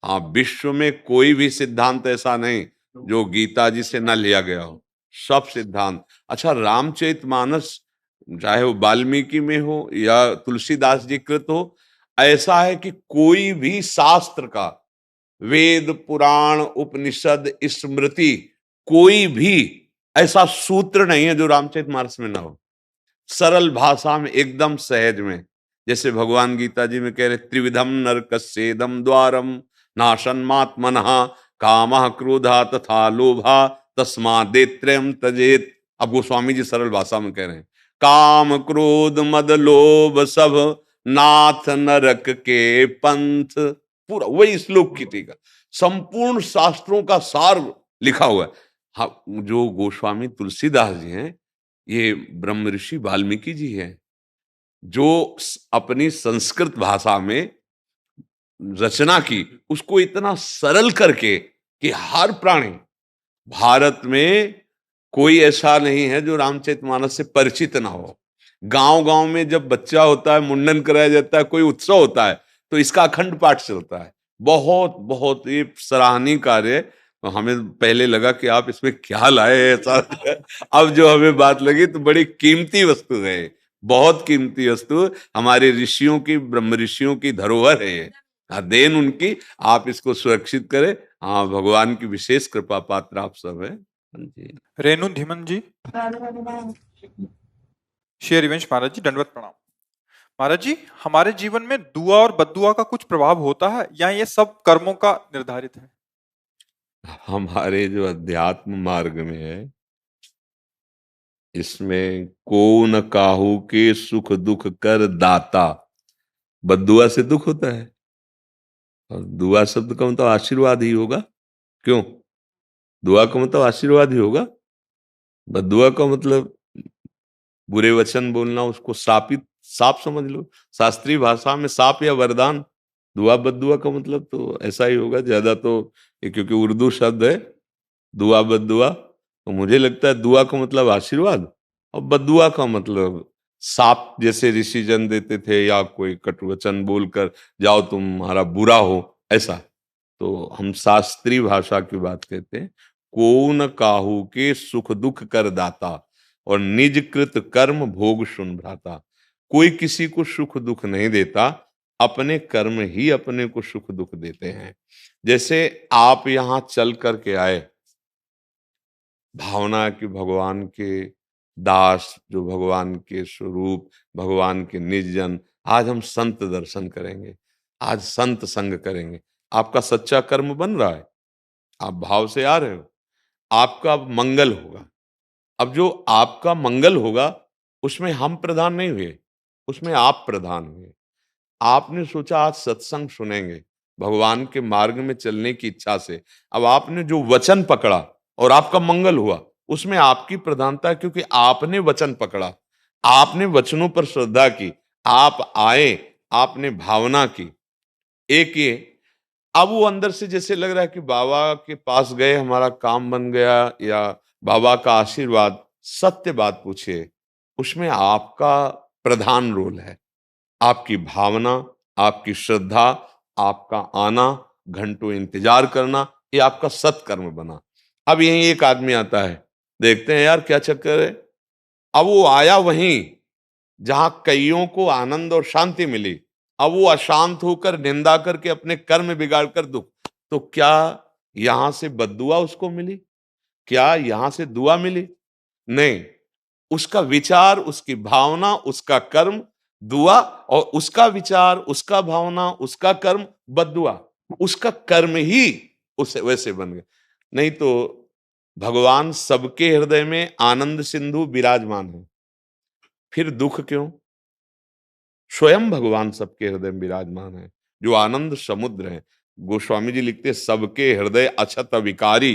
हाँ, विश्व में कोई भी सिद्धांत ऐसा नहीं जो गीता जी से न लिया गया हो, सब सिद्धांत। अच्छा, रामचरितमानस चाहे वो वाल्मीकि में हो या तुलसीदास जी कृत हो, ऐसा है कि कोई भी शास्त्र का, वेद पुराण उपनिषद स्मृति, कोई भी ऐसा सूत्र नहीं है जो रामचरितमानस में ना हो। सरल भाषा में, एकदम सहज में। जैसे भगवान गीता जी में कह रहे, त्रिविधम नरकस्येदम द्वारम नाशन्मात्मनः कामः क्रोधः तथा लोभः तस्मादेत्रयम् त्यजेत्। अब गोस्वामी जी सरल भाषा में कह रहे हैं, काम क्रोध मद लोभ सब नाथ नरक के पंथ। पूरा वही श्लोक की टीका, संपूर्ण शास्त्रों का सार लिखा हुआ है। हाँ, जो गोस्वामी तुलसीदास जी हैं, ये ब्रह्म ऋषि वाल्मीकि जी हैं, जो अपनी संस्कृत भाषा में रचना की, उसको इतना सरल करके कि हर प्राणी, भारत में कोई ऐसा नहीं है जो रामचरितमानस से परिचित ना हो। गांव गांव में जब बच्चा होता है, मुंडन कराया जाता है, कोई उत्सव होता है, तो इसका अखंड पाठ चलता है। बहुत बहुत ये सराहनीय कार्य है। तो हमें पहले लगा कि आप इसमें क्या लाए ऐसा अब जो हमें बात लगी तो बड़ी कीमती वस्तु है, बहुत कीमती वस्तु, हमारे ऋषियों की, ब्रह्म ऋषियों की धरोहर है ये, देन उनकी। आप इसको सुरक्षित करें। हाँ, भगवान की विशेष कृपा पात्र आप सब है जी। रेणु धीमन जी, श्री हरिवंश महाराज जी, दंडवत प्रणाम। महाराज जी, हमारे जीवन में दुआ और बद्दुआ का कुछ प्रभाव होता है या ये सब कर्मों का निर्धारित है? हमारे जो अध्यात्म मार्ग में है, इसमें को न काहू के सुख दुख कर दाता, बद्दुआ से दुख होता है। और दुआ शब्द का मतलब आशीर्वाद ही होगा। क्यों? दुआ का मतलब आशीर्वाद ही होगा। बद्दुआ का मतलब बुरे वचन बोलना, उसको सापित, साप समझ लो। शास्त्रीय भाषा में साप या वरदान। दुआ बद्दुआ का मतलब तो ऐसा ही होगा ज्यादा। तो ये क्योंकि उर्दू शब्द है दुआ बद्दुआ, तो मुझे लगता है दुआ का मतलब आशीर्वाद और बद्दुआ का मतलब साप जैसे ऋषिजन देते थे, या कोई कटुवचन बोलकर जाओ तुम्हारा बुरा हो, ऐसा। तो हम शास्त्रीय भाषा की बात कहते हैं, को न काहू के सुख दुख कर दाता, और निज कृत कर्म भोग सुन भ्राता। कोई किसी को सुख दुख नहीं देता, अपने कर्म ही अपने को सुख दुख देते हैं। जैसे आप यहां चल करके आए, भावना कि भगवान के दास, जो भगवान के स्वरूप, भगवान के निजजन, आज हम संत दर्शन करेंगे, आज संत संग करेंगे। आपका सच्चा कर्म बन रहा है, आप भाव से आ रहे हो, आपका मंगल होगा। अब जो आपका मंगल होगा उसमें हम प्रधान नहीं हुए, उसमें आप प्रधान हुए। आपने सोचा आज सत्संग सुनेंगे, भगवान के मार्ग में चलने की इच्छा से। अब आपने जो वचन पकड़ा और आपका मंगल हुआ, उसमें आपकी प्रधानता है, क्योंकि आपने वचन पकड़ा, आपने वचनों पर श्रद्धा की, आप आए, आपने भावना की। एक ये, अब वो अंदर से जैसे लग रहा है कि बाबा के पास गए, हमारा काम बन गया, या बाबा का आशीर्वाद। सत्य बात पूछिए, उसमें आपका प्रधान रोल है। आपकी भावना, आपकी श्रद्धा, आपका आना, घंटों इंतजार करना, ये आपका सत्कर्म बना। अब यही एक आदमी आता है, देखते हैं यार क्या चक्कर है। अब वो आया वहीं जहां कईयों को आनंद और शांति मिली, अब वो अशांत होकर निंदा करके अपने कर्म बिगाड़ कर दुख। तो क्या यहां से बद्दुआ उसको मिली? क्या यहां से दुआ मिली? नहीं, उसका विचार, उसकी भावना, उसका कर्म दुआ, और उसका विचार, उसका भावना, उसका कर्म बद्दुआ। उसका कर्म ही उसे वैसे बन गया। नहीं तो भगवान सबके हृदय में आनंद सिंधु विराजमान है, फिर दुख क्यों? स्वयं भगवान सबके हृदय में विराजमान है, जो आनंद समुद्र है। गोस्वामी जी लिखते, सबके हृदय अछत विकारी,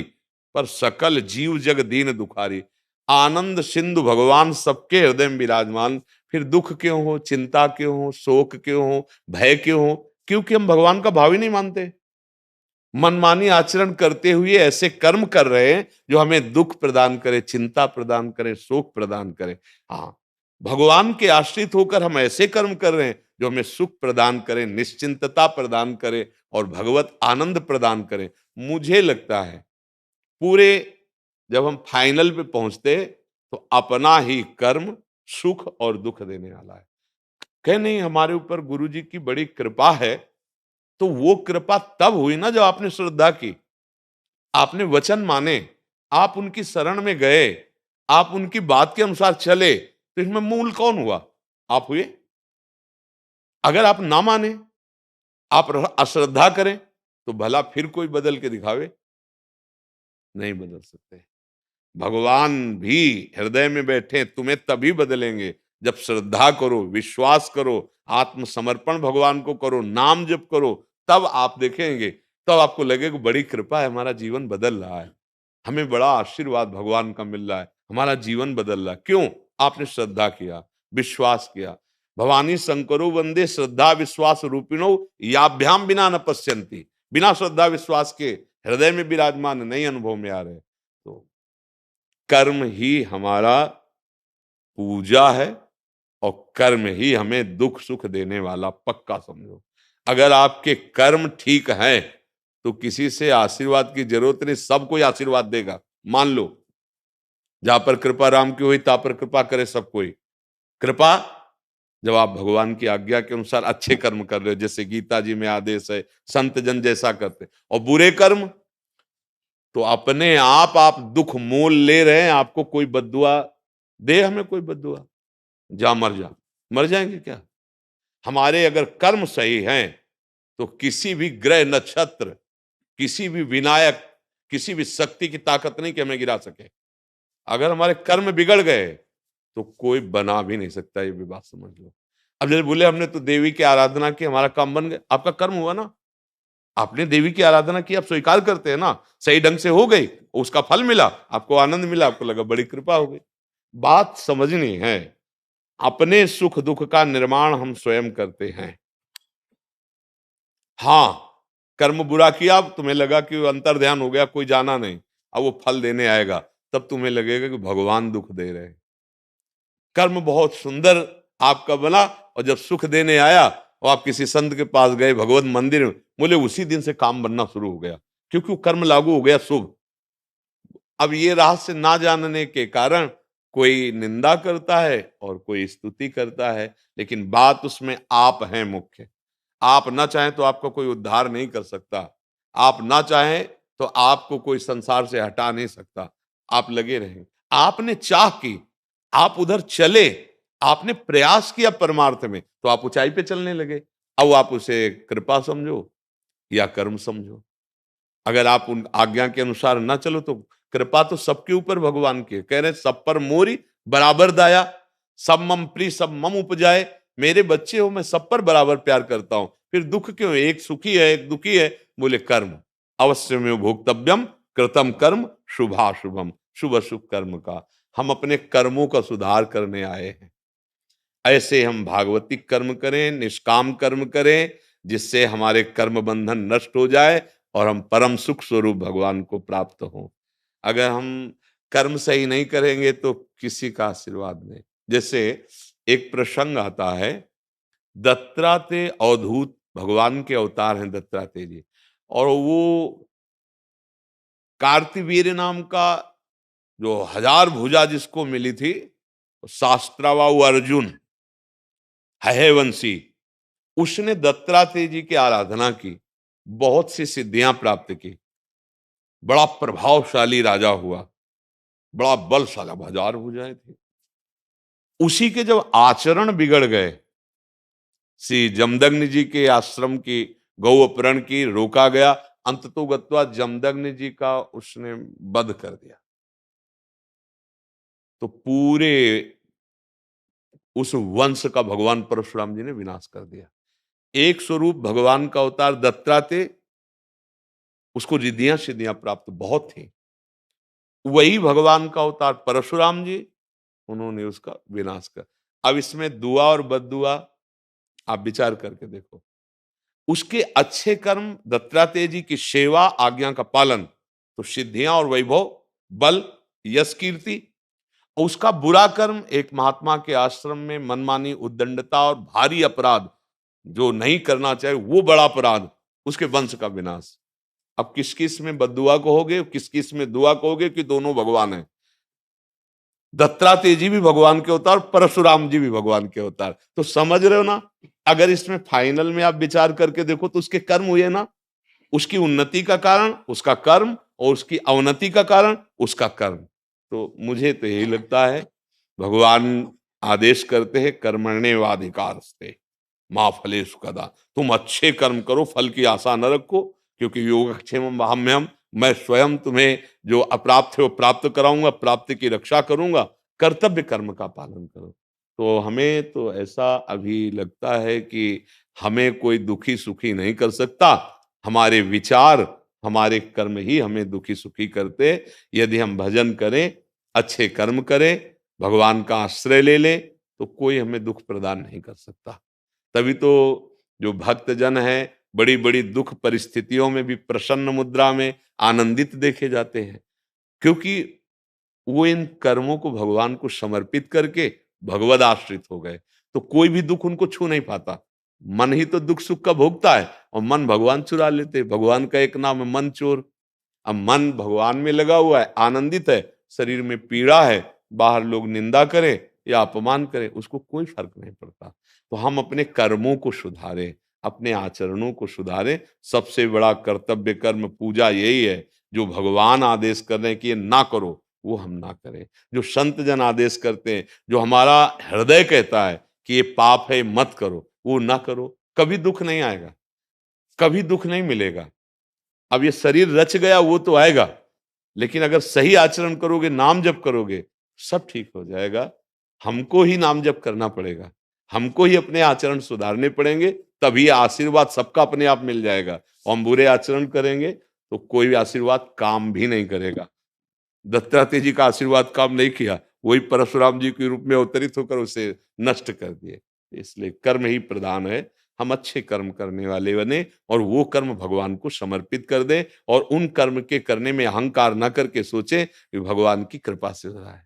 पर सकल जीव जग दीन दुखारी। आनंद सिंधु भगवान सबके हृदय में विराजमान, फिर दुख क्यों हो, चिंता क्यों हो, शोक क्यों हो, भय क्यों हो? क्योंकि हम भगवान का भाव ही नहीं मानते। मनमानी आचरण करते हुए ऐसे कर्म कर रहे हैं जो हमें दुख प्रदान करे, चिंता प्रदान करे, शोक प्रदान करे। हाँ, भगवान के आश्रित होकर हम ऐसे कर्म कर रहे हैं जो हमें सुख प्रदान करे, निश्चिंतता प्रदान करे, और भगवत आनंद प्रदान करे। मुझे लगता है पूरे जब हम फाइनल पे पहुंचते तो अपना ही कर्म सुख और दुख देने वाला है। कह नहीं, हमारे ऊपर गुरु जी की बड़ी कृपा है। तो वो कृपा तब हुई ना जब आपने श्रद्धा की, आपने वचन माने, आप उनकी शरण में गए, आप उनकी बात के अनुसार चले। तो इसमें मूल कौन हुआ? आप हुए। अगर आप ना माने, आप अश्रद्धा करें, तो भला फिर कोई बदल के दिखावे, नहीं बदल सकते। भगवान भी हृदय में बैठे, तुम्हें तभी बदलेंगे जब श्रद्धा करो, विश्वास करो, आत्मसमर्पण भगवान को करो, नाम जप करो। तब आप देखेंगे, तब आपको लगेगा बड़ी कृपा है, हमारा जीवन बदल रहा है, हमें बड़ा आशीर्वाद भगवान का मिल रहा है, हमारा जीवन बदल रहा है। क्यों? आपने श्रद्धा किया, विश्वास किया। भवानी शंकरो वंदे श्रद्धा विश्वास रूपिणो, याभ्याम बिना न पश्यंती। बिना श्रद्धा विश्वास के हृदय में विराजमान नहीं अनुभव में आ रहे। तो कर्म ही हमारा पूजा है, और कर्म ही हमें दुख सुख देने वाला, पक्का समझो। अगर आपके कर्म ठीक हैं तो किसी से आशीर्वाद की जरूरत नहीं, सब कोई आशीर्वाद देगा। मान लो, जहां पर कृपा राम की हुई ता पर कृपा करे सब कोई। कृपा जब आप भगवान की आज्ञा के अनुसार अच्छे कर्म कर रहे हो, जैसे गीता जी में आदेश है, संत जन जैसा करते। और बुरे कर्म तो अपने आप दुख मोल ले रहे हैं। आपको कोई बद्दुआ दे, हमें कोई बद्दुआ, जा मर जा, मर जाएंगे क्या? हमारे अगर कर्म सही हैं तो किसी भी ग्रह नक्षत्र, किसी भी विनायक, किसी भी शक्ति की ताकत नहीं कि हमें गिरा सके। अगर हमारे कर्म बिगड़ गए तो कोई बना भी नहीं सकता, ये भी बात समझ लो। अब जैसे बोले हमने तो देवी की आराधना की, हमारा काम बन गया, आपका कर्म हुआ ना। आपने देवी की आराधना की, आप स्वीकार करते हैं ना, सही ढंग से हो गई, उसका फल मिला, आपको आनंद मिला, आपको लगा बड़ी कृपा हो गई। बात समझनी है, अपने सुख दुख का निर्माण हम स्वयं करते हैं। हाँ, कर्म बुरा किया, तुम्हें लगा कि अंतर ध्यान हो गया, कोई जाना नहीं, अब वो फल देने आएगा, तब तुम्हें लगेगा कि भगवान दुख दे रहे हैं। कर्म बहुत सुंदर आपका बना, और जब सुख देने आया और आप किसी संत के पास गए, भगवत मंदिर में, बोले उसी दिन से काम बनना शुरू हो गया, क्योंकि वो कर्म लागू हो गया शुभ। अब ये रहस्य ना जानने के कारण कोई निंदा करता है और कोई स्तुति करता है, लेकिन बात उसमें आप हैं मुख्य। आप ना चाहें तो आपका कोई उद्धार नहीं कर सकता, आप ना चाहें तो आपको कोई संसार से हटा नहीं सकता, आप लगे रहें। आपने चाह की, आप उधर चले, आपने प्रयास किया परमार्थ में, तो आप ऊंचाई पे चलने लगे। अब आप उसे कृपा समझो या कर्म समझो। अगर आप उन आज्ञा के अनुसार ना चलो तो कृपा तो सबके ऊपर भगवान की है। कह रहे सब पर मोरी बराबर दाया, सब मम प्रिय सब मम उपजाए। मेरे बच्चे हो, मैं सब पर बराबर प्यार करता हूं, फिर दुख क्यों? एक सुखी है एक दुखी है। बोले कर्म अवश्य में भोक्तव्यम कृतम कर्म शुभाशुभम, शुभ अशुभ कर्म का हम अपने कर्मों का सुधार करने आए हैं। ऐसे हम भागवतिक कर्म करें, निष्काम कर्म करें, जिससे हमारे कर्म बंधन नष्ट हो जाए और हम परम सुख स्वरूप भगवान को प्राप्त हों। अगर हम कर्म सही नहीं करेंगे तो किसी का आशीर्वाद नहीं। जैसे एक प्रसंग आता है, दत्तात्रेय अवधूत भगवान के अवतार हैं दत्तात्रेय जी, और वो कार्तिवीर्य नाम का जो 1000 भुजा जिसको मिली थी, शास्त्रावाऊ अर्जुन हयवंशी, उसने दत्तात्रेय जी की आराधना की, बहुत सी सिद्धियां प्राप्त की, बड़ा प्रभावशाली राजा हुआ, बड़ा बलशाली, 1000 भुजाएं थी। उसी के जब आचरण बिगड़ गए, श्री जमदग्नि जी के आश्रम की गौ अपहरण की रोका गया, अंततोगत्वा जमदग्नि जी का उसने वध कर दिया, तो पूरे उस वंश का भगवान परशुराम जी ने विनाश कर दिया। एक स्वरूप भगवान का अवतार दत्तात्रेय, उसको रिद्धियां सिद्धियां प्राप्त बहुत थी। वही भगवान का अवतार परशुराम जी, उन्होंने उसका विनाश कर। अब इसमें दुआ और बद्दुआ आप विचार करके देखो। उसके अच्छे कर्म, दत्तात्रेय जी की सेवा, आज्ञा का पालन, तो सिद्धियां और वैभव, बल, यश, कीर्ति। उसका बुरा कर्म, एक महात्मा के आश्रम में मनमानी, उद्दंडता और भारी अपराध जो नहीं करना चाहिए, वो बड़ा अपराध, उसके वंश का विनाश। अब किस किस में बद्दुआ कहोगे, किस किस में दुआ कहोगे, कि दोनों भगवान हैं। दत्तात्रेय जी भी भगवान के अवतार, परशुराम जी भी भगवान के अवतार। तो समझ रहे हो ना, अगर इसमें फाइनल में आप विचार करके देखो तो उसके कर्म हुए ना, उसकी उन्नति का कारण उसका कर्म, और उसकी अवनति का कारण उसका कर्म। तो मुझे तो यही लगता है, भगवान आदेश करते हैं कर्मण्येवाधिकारस्ते मां फलेषु कदा, तुम अच्छे कर्म करो, फल की आशा न रखो, क्योंकि योगक्षेमम वहाम्यहम्, मैं स्वयं तुम्हें जो अप्राप्त है वो प्राप्त कराऊंगा, प्राप्ति की रक्षा करूंगा, कर्तव्य कर्म का पालन करो। तो हमें तो ऐसा अभी लगता है कि हमें कोई दुखी सुखी नहीं कर सकता, हमारे विचार, हमारे कर्म ही हमें दुखी सुखी करते। यदि हम भजन करें, अच्छे कर्म करें, भगवान का आश्रय ले लें, तो कोई हमें दुख प्रदान नहीं कर सकता। तभी तो जो भक्त जन है, बड़ी बड़ी दुख परिस्थितियों में भी प्रसन्न मुद्रा में आनंदित देखे जाते हैं, क्योंकि वो इन कर्मों को भगवान को समर्पित करके भगवद आश्रित हो गए। तो कोई भी दुख उनको छू नहीं पाता। मन ही तो दुख सुख का भोगता है, और मन भगवान चुरा लेते। भगवान का एक नाम है मन चोर। अब मन भगवान में लगा हुआ है, आनंदित है, शरीर में पीड़ा है, बाहर लोग निंदा करें या अपमान करें, उसको कोई फर्क नहीं पड़ता। तो हम अपने कर्मों को सुधारें, अपने आचरणों को सुधारें। सबसे बड़ा कर्तव्य कर्म पूजा यही है। जो भगवान आदेश कर रहे हैं कि ये ना करो, वो हम ना करें। जो संत जन आदेश करते हैं, जो हमारा हृदय कहता है कि ये पाप है मत करो, वो ना करो। कभी दुख नहीं आएगा, कभी दुख नहीं मिलेगा। अब ये शरीर रच गया वो तो आएगा, लेकिन अगर सही आचरण करोगे, नाम जप करोगे, सब ठीक हो जाएगा। हमको ही नाम जप करना पड़ेगा, हमको ही अपने आचरण सुधारने पड़ेंगे, तभी आशीर्वाद सबका अपने आप मिल जाएगा। और हम बुरे आचरण करेंगे तो कोई आशीर्वाद काम भी नहीं करेगा। दत्तात्रेय जी का आशीर्वाद काम नहीं किया, वही परशुराम जी के रूप में अवतरित होकर उसे नष्ट कर दिए। इसलिए कर्म ही प्रधान है। हम अच्छे कर्म करने वाले बने और वो कर्म भगवान को समर्पित कर दें, और उन कर्म के करने में अहंकार न करके सोचें कि भगवान की कृपा से हो रहा है।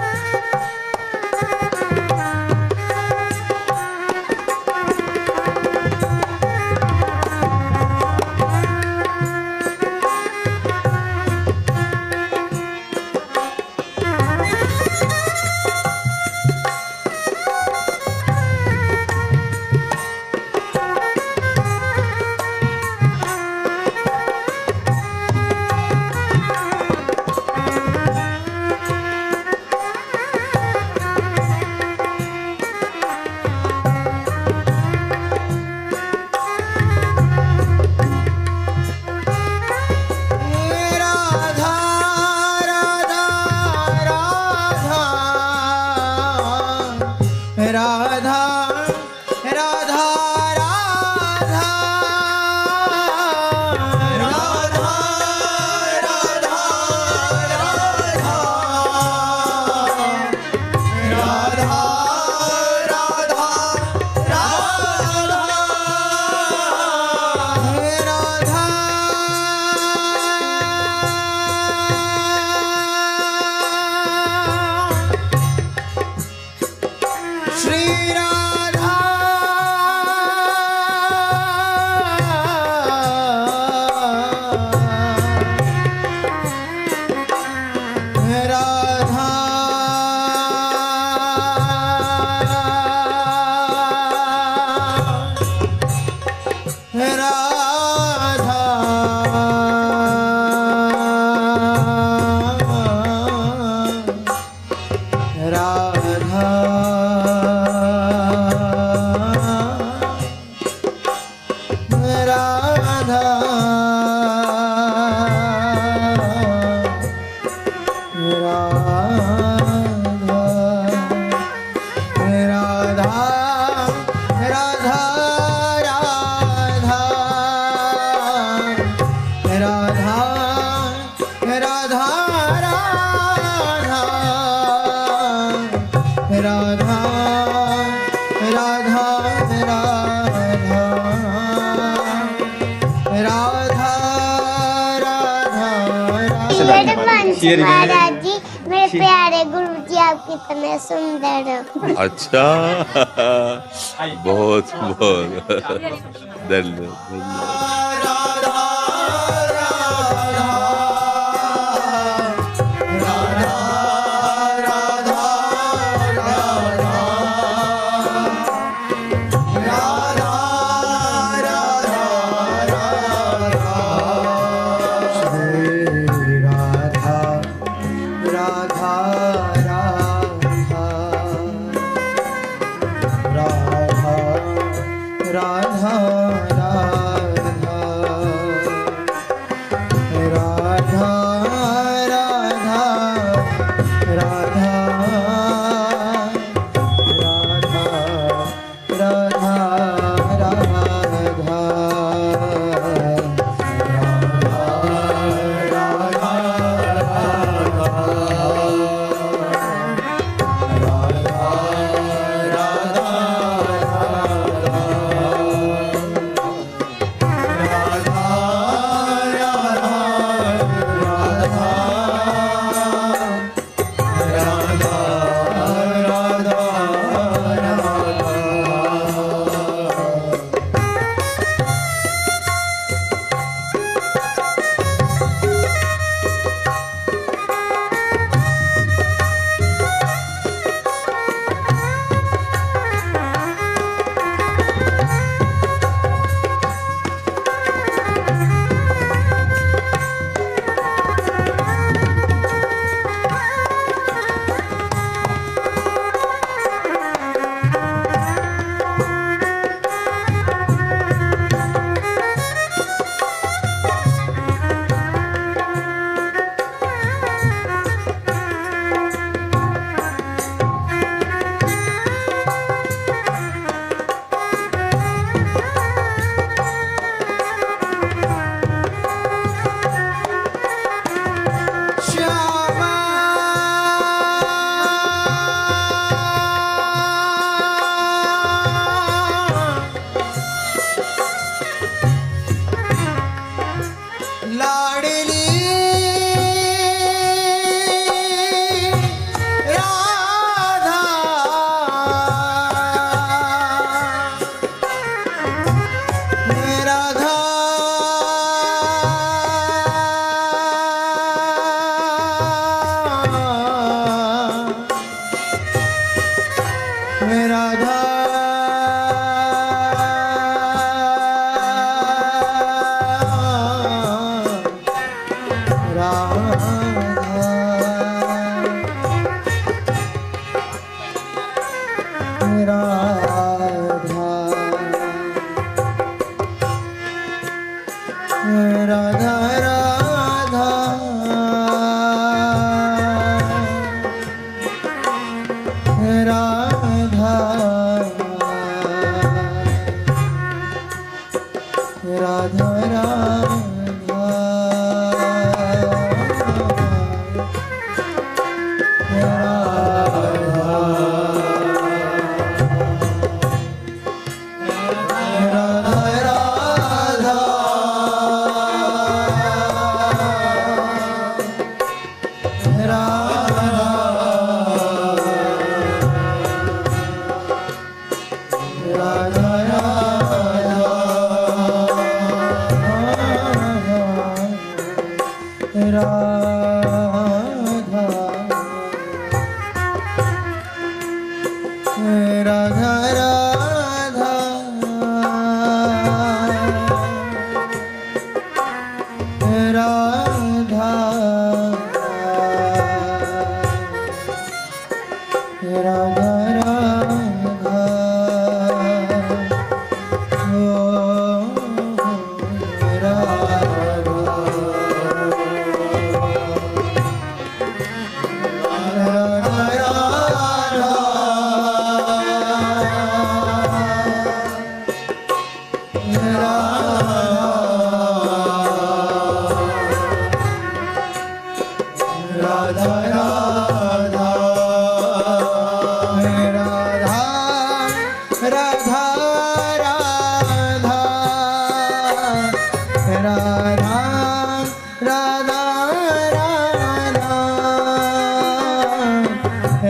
महाराज जी मेरे प्यारे गुरु जी आप कितने सुंदर हो। अच्छा बहुत बहुत धन्यवाद।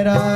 राधा